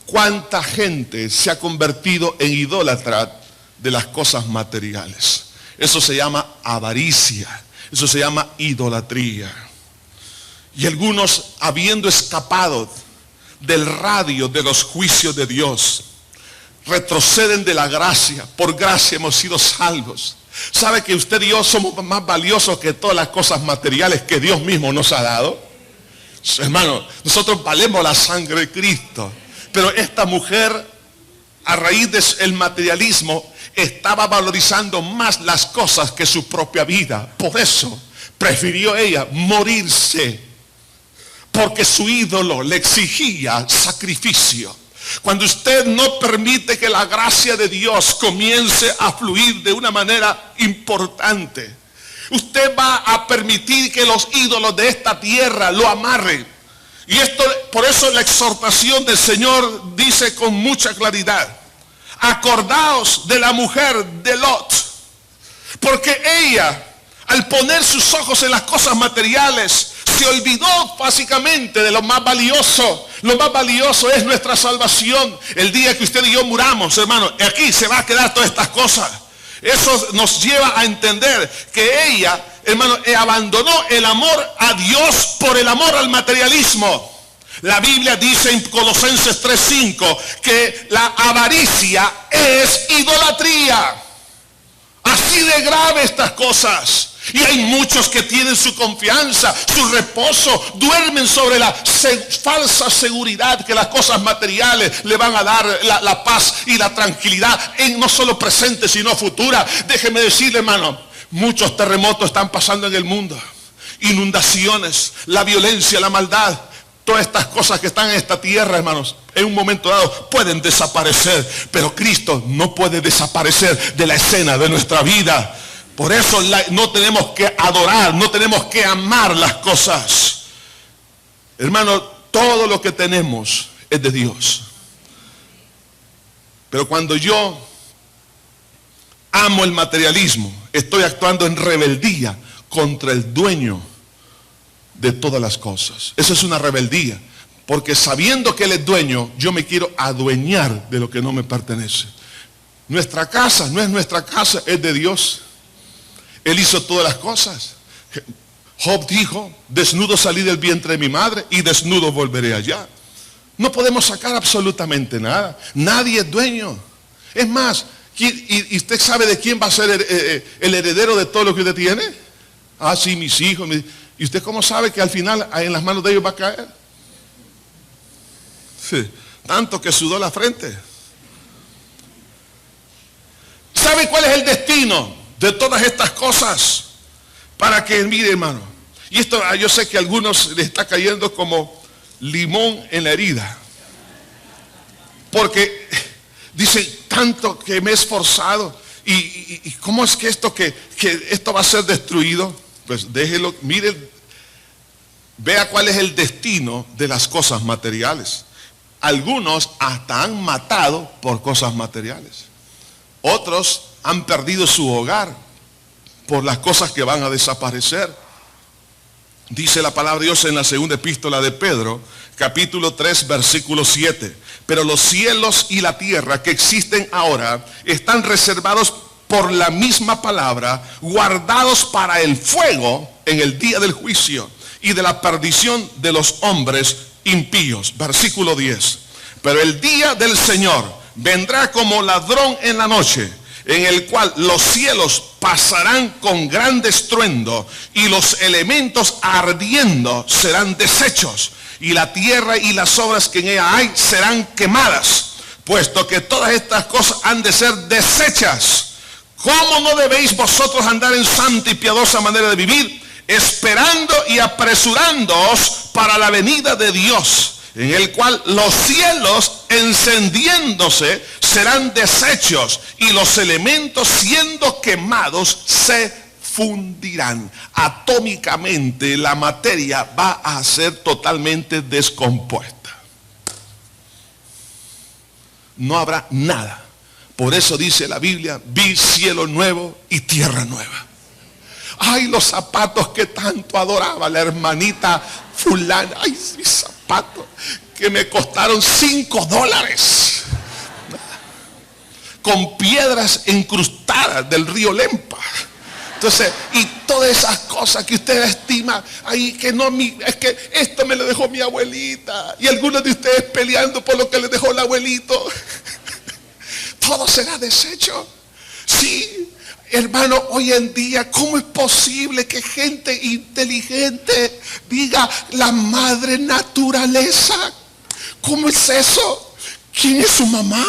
¿Cuánta gente se ha convertido en idólatra de las cosas materiales? Eso se llama avaricia, eso se llama idolatría. Y algunos, habiendo escapado del radio de los juicios de Dios, retroceden de la gracia. Por gracia hemos sido salvos. ¿Sabe que usted y yo somos más valiosos que todas las cosas materiales que Dios mismo nos ha dado? Hermano, nosotros valemos la sangre de Cristo. Pero esta mujer, a raíz del materialismo, estaba valorizando más las cosas que su propia vida. Por eso prefirió ella morirse, porque su ídolo le exigía sacrificio. Cuando usted no permite que la gracia de Dios comience a fluir de una manera importante, usted va a permitir que los ídolos de esta tierra lo amarren. Y esto, por eso la exhortación del Señor dice con mucha claridad: acordaos de la mujer de Lot, porque ella, al poner sus ojos en las cosas materiales, se olvidó básicamente de lo más valioso. Lo más valioso es nuestra salvación. El día que usted y yo muramos, hermano, aquí se va a quedar todas estas cosas. Eso nos lleva a entender que ella, hermano, abandonó el amor a Dios por el amor al materialismo. La Biblia dice en Colosenses 3:5 que la avaricia es idolatría. Así de grave estas cosas. Y hay muchos que tienen su confianza, su reposo, duermen sobre la falsa seguridad que las cosas materiales le van a dar la paz y la tranquilidad, en no solo presente sino futura. Déjeme decirle, hermano, muchos terremotos están pasando en el mundo, inundaciones, la violencia, la maldad. Todas estas cosas que están en esta tierra, hermanos, en un momento dado pueden desaparecer, pero Cristo no puede desaparecer de la escena de nuestra vida. Por eso no tenemos que adorar, no tenemos que amar las cosas. Hermano, todo lo que tenemos es de Dios. Pero cuando yo amo el materialismo, estoy actuando en rebeldía contra el dueño de todas las cosas. Eso es una rebeldía, porque sabiendo que Él es dueño, yo me quiero adueñar de lo que no me pertenece. Nuestra casa no es nuestra casa, es de Dios. Él hizo todas las cosas. Job dijo, desnudo salí del vientre de mi madre y desnudo volveré allá. No podemos sacar absolutamente nada. Nadie es dueño. Es más, ¿y usted sabe de quién va a ser el heredero de todo lo que usted tiene? Ah, sí, mis hijos. ¿Y usted cómo sabe que al final en las manos de ellos va a caer? Sí, tanto que sudó la frente. ¿Sabe cuál es el destino de todas estas cosas? Para que, mire, hermano, y esto yo sé que a algunos les está cayendo como limón en la herida, porque dicen, tanto que me he esforzado, y cómo es que esto va a ser destruido. Pues déjelo, mire, vea cuál es el destino de las cosas materiales. Algunos hasta han matado por cosas materiales, otros han perdido su hogar por las cosas que van a desaparecer. Dice la palabra de Dios en la segunda epístola de Pedro, capítulo 3, versículo 7. Pero los cielos y la tierra que existen ahora están reservados por la misma palabra, guardados para el fuego en el día del juicio y de la perdición de los hombres impíos. Versículo 10. Pero el día del Señor vendrá como ladrón en la noche, en el cual los cielos pasarán con gran estruendo y los elementos ardiendo serán deshechos, y la tierra y las obras que en ella hay serán quemadas. Puesto que todas estas cosas han de ser deshechas, ¿cómo no debéis vosotros andar en santa y piadosa manera de vivir, esperando y apresurándoos para la venida de Dios, en el cual los cielos encendiéndose serán deshechos y los elementos siendo quemados se fundirán? Atómicamente la materia va a ser totalmente descompuesta. No habrá nada. Por eso dice la Biblia, vi cielo nuevo y tierra nueva. Ay, los zapatos que tanto adoraba la hermanita fulana. Ay, mis zapatos que me costaron $5. Con piedras incrustadas del río Lempa. Entonces, y todas esas cosas que usted estima, ahí que no, es que esto me lo dejó mi abuelita. Y algunos de ustedes peleando por lo que le dejó el abuelito. Todo será deshecho. Sí. Hermano, hoy en día, ¿cómo es posible que gente inteligente diga la madre naturaleza? ¿Cómo es eso? ¿Quién es su mamá?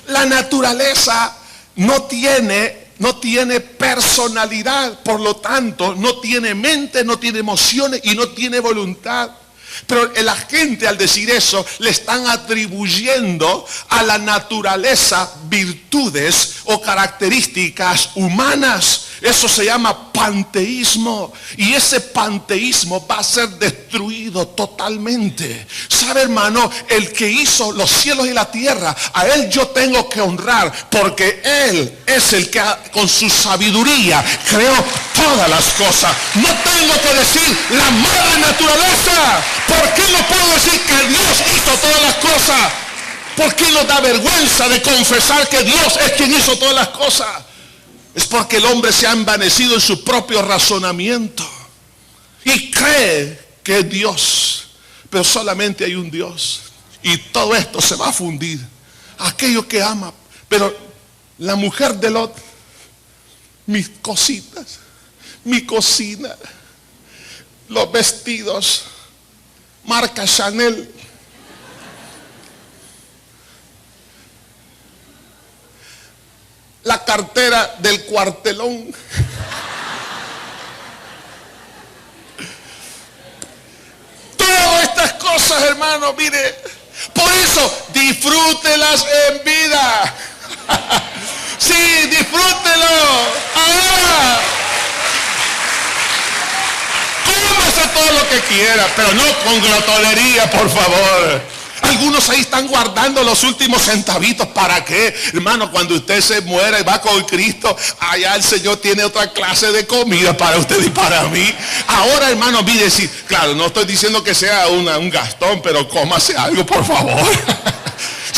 La naturaleza no tiene personalidad, por lo tanto, no tiene mente, no tiene emociones y no tiene voluntad. Pero la gente, al decir eso, le están atribuyendo a la naturaleza virtudes o características humanas. Eso se llama panteísmo. Y ese panteísmo va a ser destruido totalmente. ¿Sabe, hermano? El que hizo los cielos y la tierra, a él yo tengo que honrar, porque él es el que con su sabiduría creó todas las cosas. No tengo que decir la madre naturaleza. ¿Por qué no puedo decir que Dios hizo todas las cosas? ¿Por qué nos da vergüenza de confesar que Dios es quien hizo todas las cosas? Es porque el hombre se ha envanecido en su propio razonamiento y cree que es Dios, pero solamente hay un Dios, y todo esto se va a fundir. Aquello que ama, pero la mujer de Lot, mis cositas, mi cocina, los vestidos, marca Chanel, la cartera del cuartelón, todas estas cosas, hermano, mire, por eso disfrútelas en vida. Sí, disfrútelo ahora. Cómase todo lo que quiera, pero no con glotonería, por favor. Algunos ahí están guardando los últimos centavitos. ¿Para qué? Hermano, cuando usted se muera y va con Cristo, allá el Señor tiene otra clase de comida para usted y para mí. Ahora, hermano, mire, sí, claro, no estoy diciendo que sea un gastón, pero cómase algo, por favor.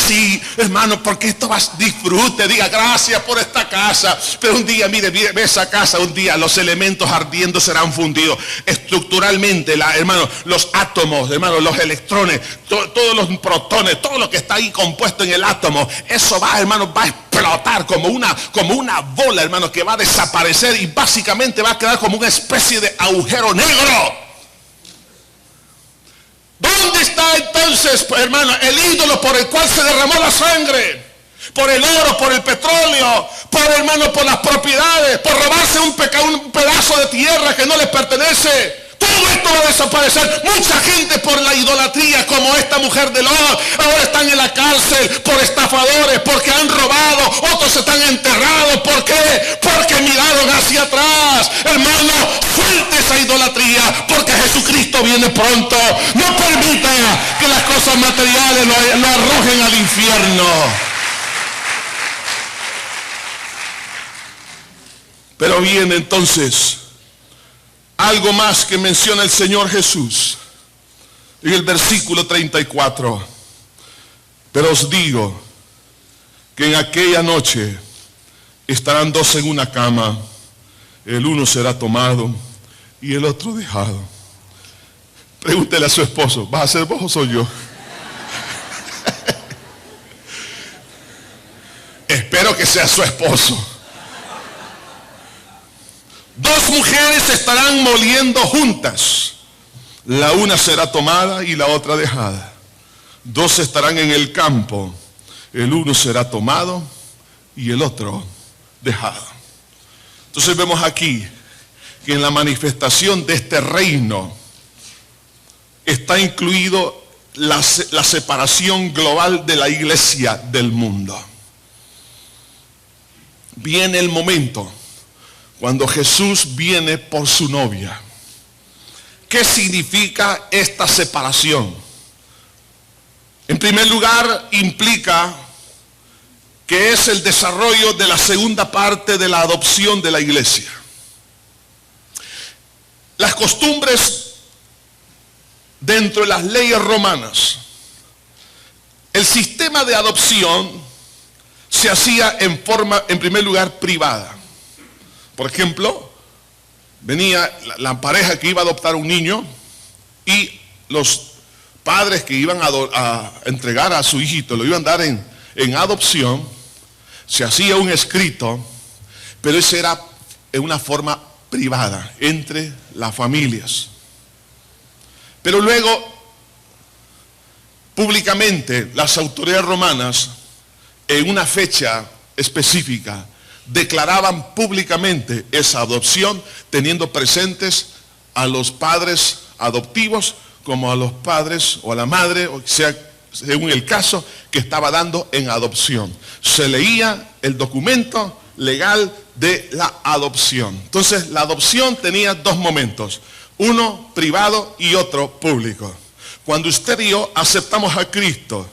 Sí, hermano, porque esto va a disfrute, diga gracias por esta casa. Pero un día, mire ve esa casa, un día los elementos ardiendo serán fundidos. Estructuralmente, hermano, los átomos, hermano, los electrones, todos los protones, todo lo que está ahí compuesto en el átomo, eso va, hermano, va a explotar como una bola, hermano, que va a desaparecer y básicamente va a quedar como una especie de agujero negro. ¿Dónde está entonces, hermano, el ídolo por el cual se derramó la sangre? Por el oro, por el petróleo, por las propiedades, por robarse un pedazo de tierra que no les pertenece. Todo esto va a desaparecer. Mucha gente por la idolatría, como esta mujer de Lot, ahora están en la cárcel por estafadores, porque han robado. Otros están enterrados. ¿Por qué? Porque miraron hacia atrás. Hermano, suelte esa idolatría, porque Jesucristo viene pronto. No permita que las cosas materiales lo arrojen al infierno. Pero viene entonces algo más que menciona el Señor Jesús en el versículo 34. Pero os digo que en aquella noche estarán dos en una cama, el uno será tomado y el otro dejado. Pregúntele a su esposo, ¿vas a ser vos o soy yo? Espero que sea su esposo. Dos mujeres estarán moliendo juntas. La una será tomada y la otra dejada. Dos estarán en el campo. El uno será tomado y el otro dejado. Entonces vemos aquí que en la manifestación de este reino está incluido la separación global de la iglesia del mundo. Viene el momento cuando Jesús viene por su novia. ¿Qué significa esta separación? En primer lugar, implica que es el desarrollo de la segunda parte de la adopción de la iglesia. Las costumbres dentro de las leyes romanas, el sistema de adopción se hacía en primer lugar, privada. Por ejemplo, venía la pareja que iba a adoptar un niño y los padres que iban a entregar a su hijito, lo iban a dar en adopción. Se hacía un escrito, pero eso era en una forma privada entre las familias. Pero luego, públicamente, las autoridades romanas, en una fecha específica, declaraban públicamente esa adopción, teniendo presentes a los padres adoptivos como a los padres o a la madre, o sea, según el caso que estaba dando en adopción. Se leía el documento legal de la adopción. Entonces, la adopción tenía dos momentos, uno privado y otro público. Cuando usted y yo aceptamos a Cristo,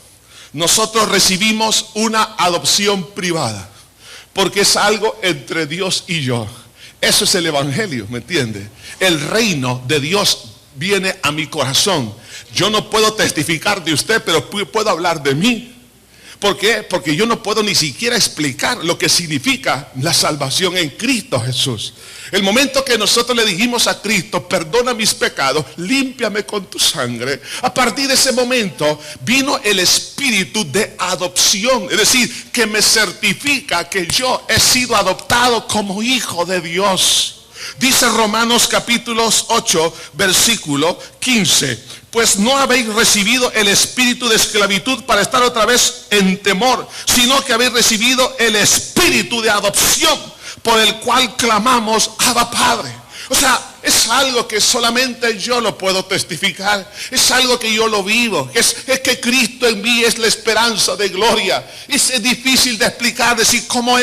nosotros recibimos una adopción privada, porque es algo entre Dios y yo. Eso es el evangelio, ¿me entiende? El reino de Dios viene a mi corazón. Yo no puedo testificar de usted, pero puedo hablar de mí. ¿Por qué? Porque yo no puedo ni siquiera explicar lo que significa la salvación en Cristo Jesús. El momento que nosotros le dijimos a Cristo, perdona mis pecados, límpiame con tu sangre, a partir de ese momento vino el espíritu de adopción. Es decir, que me certifica que yo he sido adoptado como hijo de Dios. Dice Romanos capítulo 8, versículo 15. Pues no habéis recibido el espíritu de esclavitud para estar otra vez en temor, sino que habéis recibido el espíritu de adopción, por el cual clamamos, Abba Padre. O sea, es algo que solamente yo lo puedo testificar. Es algo que yo lo vivo. Es que Cristo en mí es la esperanza de gloria. Es difícil de explicar, decir cómo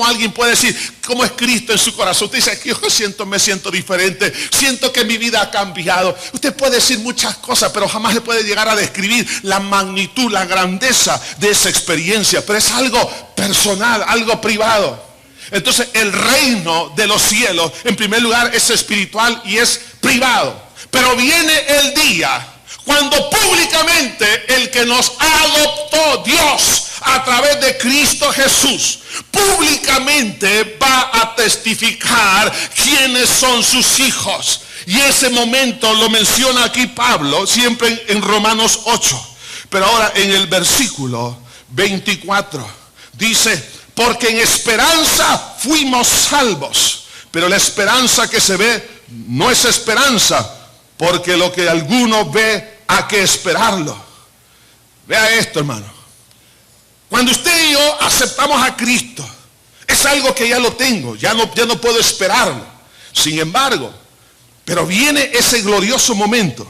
alguien puede decir cómo es Cristo en su corazón. Usted dice, yo me siento diferente. Siento que mi vida ha cambiado. Usted puede decir muchas cosas, pero jamás le puede llegar a describir la magnitud, la grandeza de esa experiencia. Pero es algo personal, algo privado. Entonces el reino de los cielos en primer lugar es espiritual y es privado. Pero viene el día Cuando públicamente el que nos adoptó, Dios, a través de Cristo Jesús, públicamente va a testificar quiénes son sus hijos. Y ese momento lo menciona aquí Pablo, siempre en Romanos 8. Pero ahora en el versículo 24 dice, porque en esperanza fuimos salvos. Pero la esperanza que se ve no es esperanza, porque lo que alguno ve hay que esperarlo. Vea esto, hermano. Cuando usted y yo aceptamos a Cristo, es algo que ya lo tengo, ya no puedo esperarlo. Sin embargo, pero viene ese glorioso momento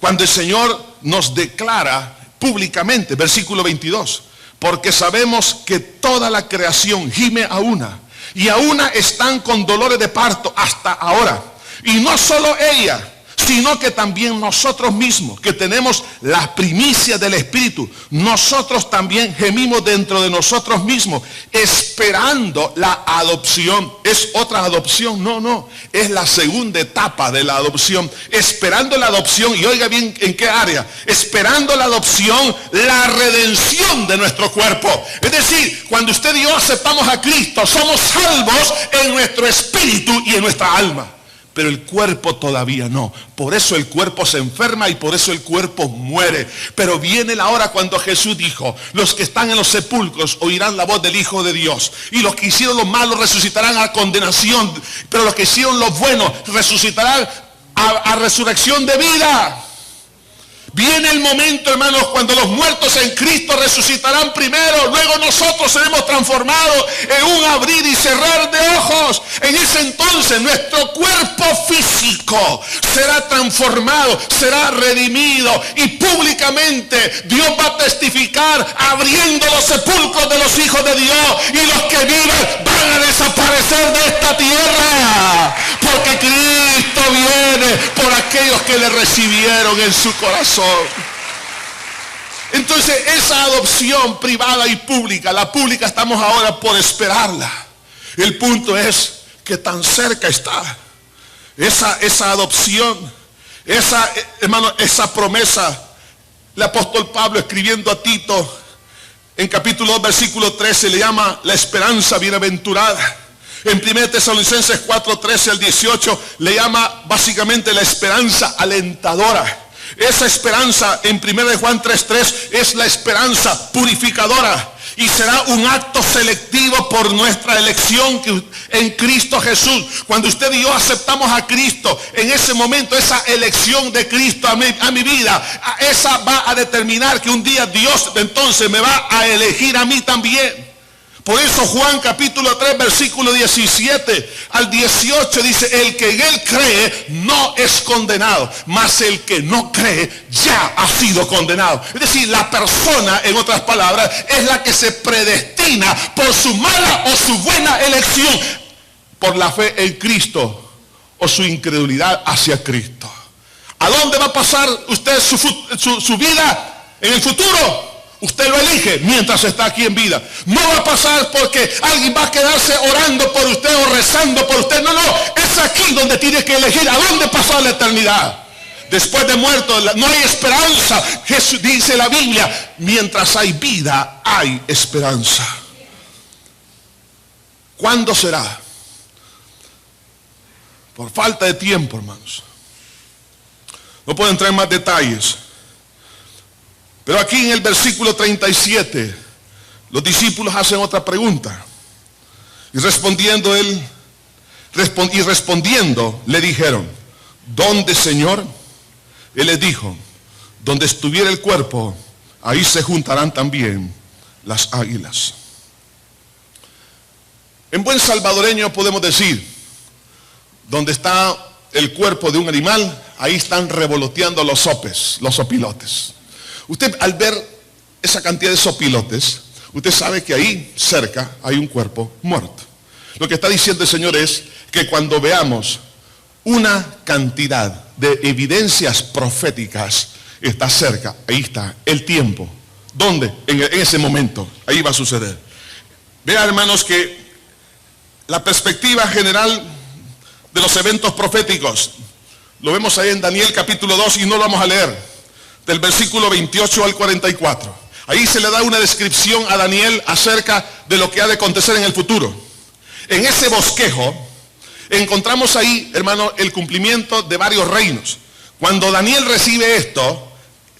cuando el Señor nos declara públicamente, versículo 22, porque sabemos que toda la creación gime a una, y a una están con dolores de parto hasta ahora. Y no solo ella, sino que también nosotros mismos, que tenemos las primicias del Espíritu, nosotros también gemimos dentro de nosotros mismos, esperando la adopción. ¿Es otra adopción? No, es la segunda etapa de la adopción. Esperando la adopción, y oiga bien en qué área, esperando la adopción, la redención de nuestro cuerpo. Es decir, cuando usted y yo aceptamos a Cristo, somos salvos en nuestro espíritu y en nuestra alma. Pero el cuerpo todavía no. Por eso el cuerpo se enferma y por eso el cuerpo muere. Pero viene la hora cuando Jesús dijo, los que están en los sepulcros oirán la voz del Hijo de Dios. Y los que hicieron lo malo resucitarán a condenación. Pero los que hicieron lo bueno resucitarán a resurrección de vida. Viene el momento, hermanos, cuando los muertos en Cristo resucitarán primero, luego nosotros seremos transformados en un abrir y cerrar de ojos. En ese entonces nuestro cuerpo físico será transformado, será redimido, y públicamente Dios va a testificar abriendo los sepulcros de los hijos de Dios, y los que viven van a desaparecer de esta tierra, porque Cristo viene por aquellos que le recibieron en su corazón. Entonces esa adopción privada y pública, la pública estamos ahora por esperarla. El punto es que tan cerca está esa adopción, esa promesa. El apóstol Pablo, escribiendo a Tito en capítulo 2 versículo 13, le llama la esperanza bienaventurada. En 1 Tesalonicenses 4, 13 al 18 le llama básicamente la esperanza alentadora. Esa esperanza en 1 Juan 3:3 es la esperanza purificadora, y será un acto selectivo por nuestra elección en Cristo Jesús. Cuando usted y yo aceptamos a Cristo, en ese momento esa elección de Cristo a mi vida, esa va a determinar que un día Dios entonces me va a elegir a mí también. Por eso Juan capítulo 3 versículo 17 al 18 dice, el que en él cree no es condenado, mas el que no cree ya ha sido condenado. Es decir, la persona, en otras palabras, es la que se predestina por su mala o su buena elección, por la fe en Cristo o su incredulidad hacia Cristo. ¿A dónde va a pasar usted su vida en el futuro? Usted lo elige mientras está aquí en vida. No va a pasar porque alguien va a quedarse orando por usted o rezando por usted. No, es aquí donde tiene que elegir a dónde pasar la eternidad. Después de muerto no hay esperanza. Jesús dice la Biblia, mientras hay vida hay esperanza. ¿Cuándo será? Por falta de tiempo, hermanos, no puedo entrar en más detalles. Pero aquí en el versículo 37, los discípulos hacen otra pregunta. Y respondiendo le dijeron, ¿dónde, Señor? Él les dijo, donde estuviera el cuerpo, ahí se juntarán también las águilas. En buen salvadoreño podemos decir, donde está el cuerpo de un animal, ahí están revoloteando los sopes, los sopilotes. Usted al ver esa cantidad de sopilotes, usted sabe que ahí cerca hay un cuerpo muerto. Lo que está diciendo el Señor es que cuando veamos una cantidad de evidencias proféticas, está cerca, ahí está el tiempo. ¿Dónde? En ese momento, ahí va a suceder. Vean, hermanos, que la perspectiva general de los eventos proféticos, lo vemos ahí en Daniel capítulo 2 y no lo vamos a leer. del versículo 28 al 44. Ahí se le da una descripción a Daniel acerca de lo que ha de acontecer en el futuro. En ese bosquejo encontramos ahí, hermano, el cumplimiento de varios reinos. Cuando Daniel recibe esto,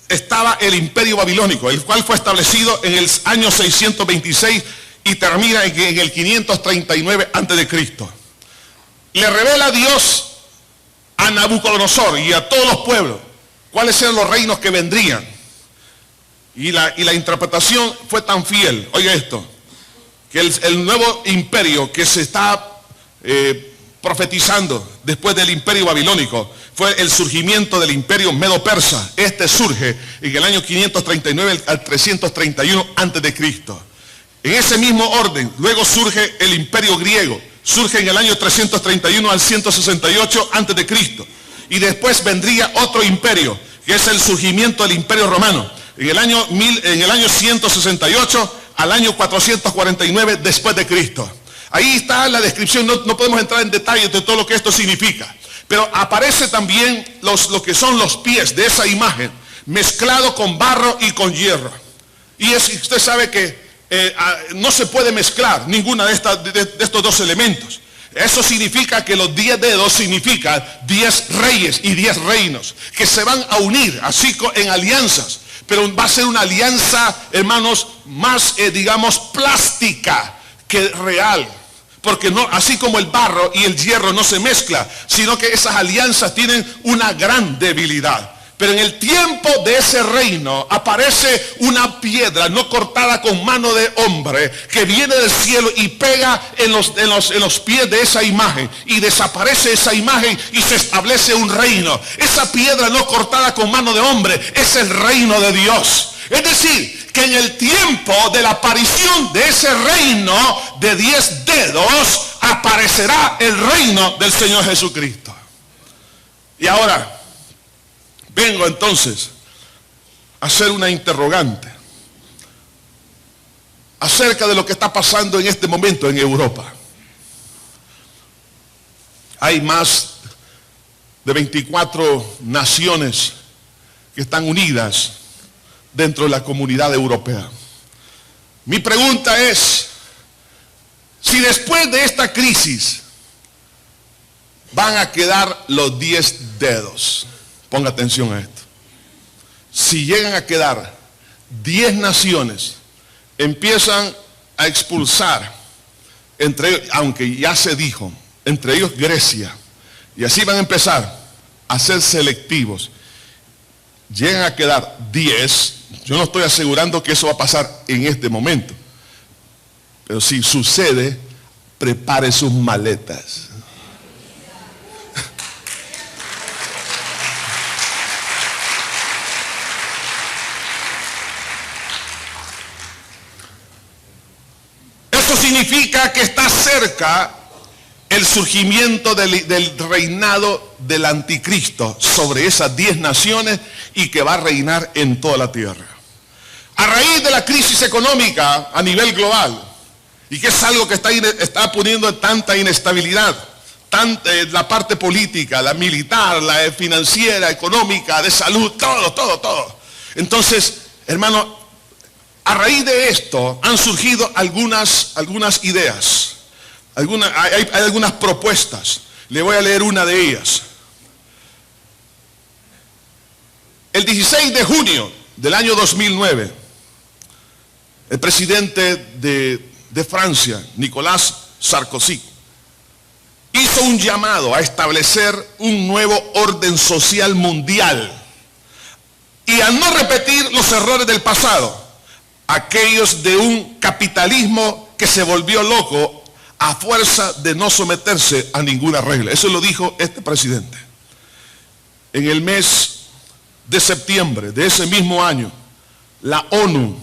estaba el imperio babilónico, el cual fue establecido en el año 626 y termina en el 539 a.C. Le revela Dios a Nabucodonosor y a todos los pueblos cuáles eran los reinos que vendrían. Y la interpretación fue tan fiel, oiga esto, que el nuevo imperio que se está profetizando después del imperio babilónico fue el surgimiento del imperio medo-persa. Este surge en el año 539 al 331 a.C. En ese mismo orden, luego surge el imperio griego, surge en el año 331 al 168 a.C. Y después vendría otro imperio, que es el surgimiento del imperio romano, en el año 168 al año 449 después de Cristo. Ahí está la descripción, no podemos entrar en detalles de todo lo que esto significa. Pero aparece también lo que son los pies de esa imagen, mezclado con barro y con hierro. Y usted sabe que no se puede mezclar ninguna de estos dos elementos. Eso significa que los 10 dedos significan 10 reyes y 10 reinos que se van a unir así en alianzas, pero va a ser una alianza, hermanos, más digamos plástica que real, porque no, así como el barro y el hierro no se mezclan, sino que esas alianzas tienen una gran debilidad. Pero en el tiempo de ese reino aparece una piedra no cortada con mano de hombre que viene del cielo y pega en los pies de esa imagen, y desaparece esa imagen y se establece un reino. Esa piedra no cortada con mano de hombre es el reino de Dios. Es decir, que en el tiempo de la aparición de ese reino de 10 dedos aparecerá el reino del Señor Jesucristo. Y ahora vengo entonces a hacer una interrogante acerca de lo que está pasando en este momento en Europa. Hay más de 24 naciones que están unidas dentro de la comunidad europea. Mi pregunta es, si después de esta crisis van a quedar los 10 dedos, ponga atención a esto. Si llegan a quedar 10 naciones, empiezan a expulsar, aunque ya se dijo, entre ellos Grecia, y así van a empezar a ser selectivos. Llegan a quedar 10, yo no estoy asegurando que eso va a pasar en este momento, pero si sucede, prepare sus maletas. Esto significa que está cerca el surgimiento del reinado del anticristo sobre esas 10 naciones y que va a reinar en toda la tierra. A raíz de la crisis económica a nivel global, y que es algo que está poniendo tanta inestabilidad, la parte política, la militar, la financiera, económica, de salud, todo. Entonces, hermano, a raíz de esto han surgido algunas ideas, hay algunas propuestas. Le voy a leer una de ellas. El 16 de junio del año 2009, el presidente de Francia, Nicolas Sarkozy, hizo un llamado a establecer un nuevo orden social mundial y a no repetir los errores del pasado, aquellos de un capitalismo que se volvió loco a fuerza de no someterse a ninguna regla. Eso lo dijo este presidente. En el mes de septiembre de ese mismo año, la ONU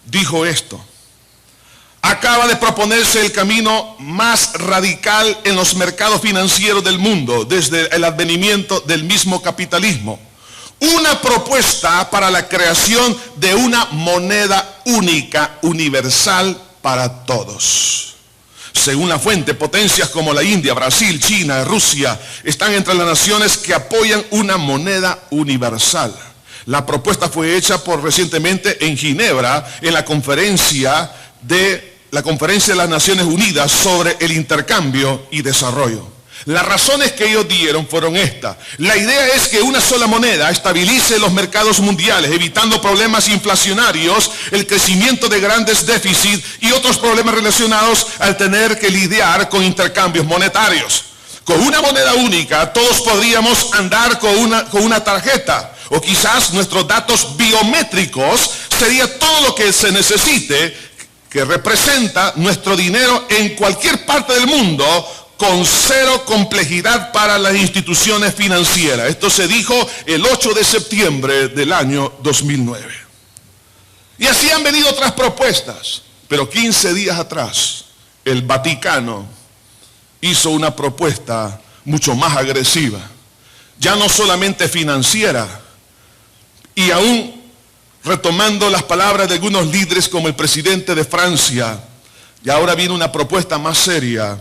dijo esto: acaba de proponerse el camino más radical en los mercados financieros del mundo desde el advenimiento del mismo capitalismo. Una propuesta para la creación de una moneda única, universal para todos. Según la fuente, potencias como la India, Brasil, China, Rusia están entre las naciones que apoyan una moneda universal. La propuesta fue hecha recientemente en Ginebra, en la conferencia de las Naciones Unidas sobre el intercambio y desarrollo. Las razones que ellos dieron fueron estas. La idea es que una sola moneda estabilice los mercados mundiales, evitando problemas inflacionarios, el crecimiento de grandes déficits y otros problemas relacionados al tener que lidiar con intercambios monetarios. Con una moneda única, todos podríamos andar con una tarjeta, o quizás nuestros datos biométricos sería todo lo que se necesite, que representa nuestro dinero en cualquier parte del mundo, con cero complejidad para las instituciones financieras. Esto se dijo el 8 de septiembre del año 2009. Y así han venido otras propuestas. Pero 15 días atrás, el Vaticano hizo una propuesta mucho más agresiva. Ya no solamente financiera, y aún retomando las palabras de algunos líderes como el presidente de Francia, y ahora viene una propuesta más seria,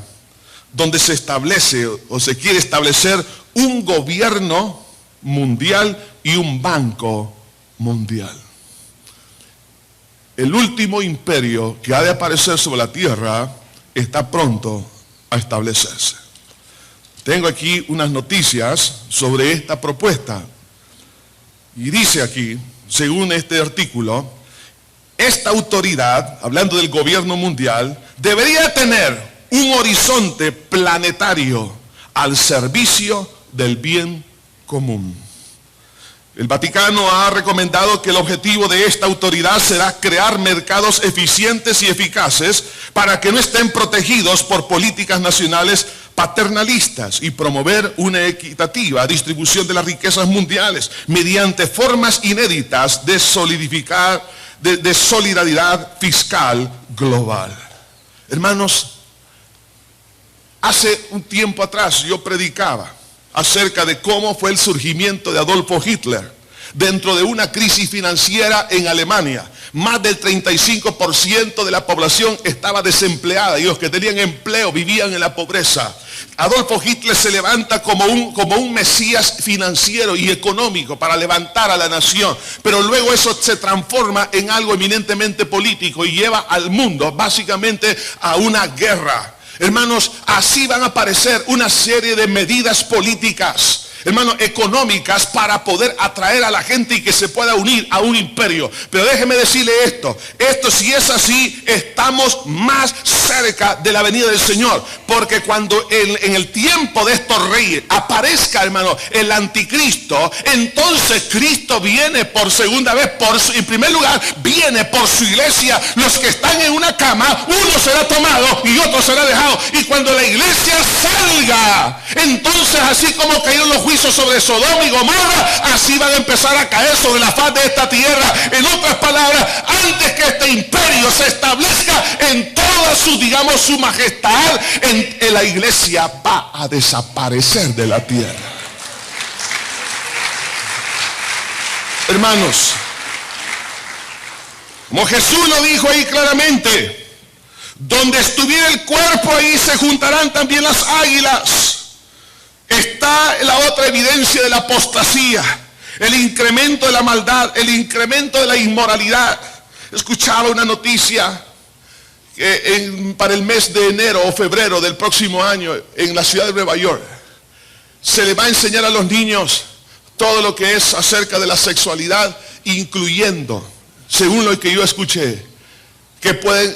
donde se establece o se quiere establecer un gobierno mundial y un banco mundial. El último imperio que ha de aparecer sobre la tierra está pronto a establecerse. Tengo aquí unas noticias sobre esta propuesta. Y dice aquí, según este artículo, esta autoridad, hablando del gobierno mundial, debería tener un horizonte planetario al servicio del bien común. El Vaticano ha recomendado que el objetivo de esta autoridad será crear mercados eficientes y eficaces para que no estén protegidos por políticas nacionales paternalistas y promover una equitativa distribución de las riquezas mundiales mediante formas inéditas de solidaridad fiscal global. Hermanos, hace un tiempo atrás yo predicaba acerca de cómo fue el surgimiento de Adolfo Hitler dentro de una crisis financiera en Alemania. Más del 35% de la población estaba desempleada y los que tenían empleo vivían en la pobreza. Adolfo Hitler se levanta como un mesías financiero y económico para levantar a la nación, pero luego eso se transforma en algo eminentemente político y lleva al mundo básicamente a una guerra. Hermanos, así van a aparecer una serie de medidas políticas, hermanos, económicas para poder atraer a la gente y que se pueda unir a un imperio. Pero déjeme decirle esto si es así, estamos más cerca de la venida del Señor. Porque cuando en el tiempo de estos reyes aparezca, hermano, el anticristo, entonces Cristo viene por segunda vez, en primer lugar, viene por su iglesia. Los que están en una cama, uno será tomado y otro será dejado. Y cuando la iglesia salga, entonces así como cayeron los juicios sobre Sodoma y Gomorra, así van a empezar a caer sobre la faz de esta tierra. En otras palabras, antes que este imperio se establezca en toda su majestad, en la iglesia va a desaparecer de la tierra. Hermanos, como Jesús lo dijo ahí claramente, donde estuviera el cuerpo, ahí se juntarán también las águilas. Está la otra evidencia de la apostasía, el incremento de la maldad, el incremento de la inmoralidad. Escuchaba una noticia que para el mes de enero o febrero del próximo año en la ciudad de Nueva York se le va a enseñar a los niños todo lo que es acerca de la sexualidad, incluyendo, según lo que yo escuché, que puede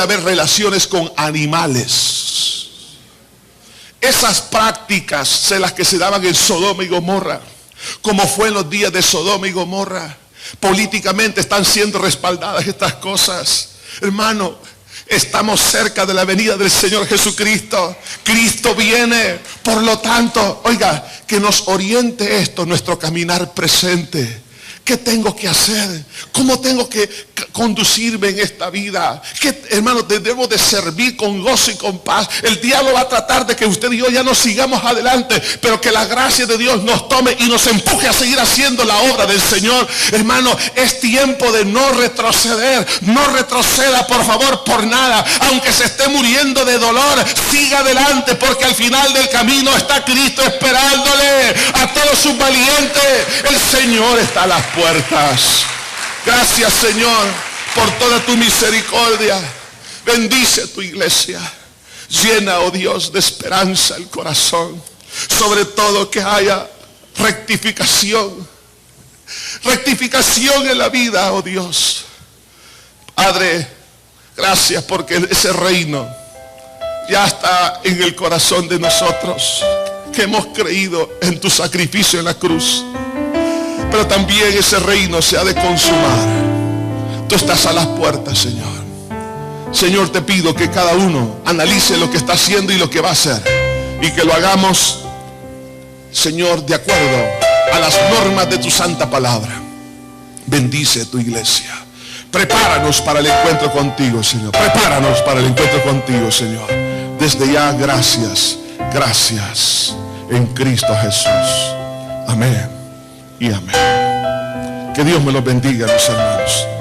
haber relaciones con animales. Esas prácticas son las que se daban en Sodoma y Gomorra, como fue en los días de Sodoma y Gomorra. Políticamente están siendo respaldadas estas cosas. Hermano, estamos cerca de la venida del Señor Jesucristo. Cristo viene. Por lo tanto, oiga, que nos oriente esto, nuestro caminar presente. ¿Qué tengo que hacer? ¿Cómo tengo que conducirme en esta vida? ¿Qué, hermano, debemos de servir con gozo y con paz? El diablo va a tratar de que usted y yo ya no sigamos adelante, pero que la gracia de Dios nos tome y nos empuje a seguir haciendo la obra del Señor. Hermano, es tiempo de no retroceder. No retroceda, por favor, por nada. Aunque se esté muriendo de dolor, siga adelante, porque al final del camino está Cristo esperándole a todos sus valientes. El Señor Señor está a las puertas. Gracias, Señor, por toda tu misericordia. Bendice tu iglesia. Llena, oh Dios, de esperanza el corazón. Sobre todo que haya rectificación. Rectificación en la vida, oh Dios. Padre, gracias porque ese reino ya está en el corazón de nosotros, que hemos creído en tu sacrificio en la cruz. Pero también ese reino se ha de consumar. Tú estás a las puertas, Señor. Señor, te pido que cada uno analice lo que está haciendo y lo que va a hacer, y que lo hagamos, Señor, de acuerdo a las normas de tu santa palabra. Bendice tu iglesia. Prepáranos para el encuentro contigo, Señor. Prepáranos para el encuentro contigo, Señor. Desde ya, gracias. Gracias en Cristo Jesús. Amén y amén. Que Dios me los bendiga, mis hermanos.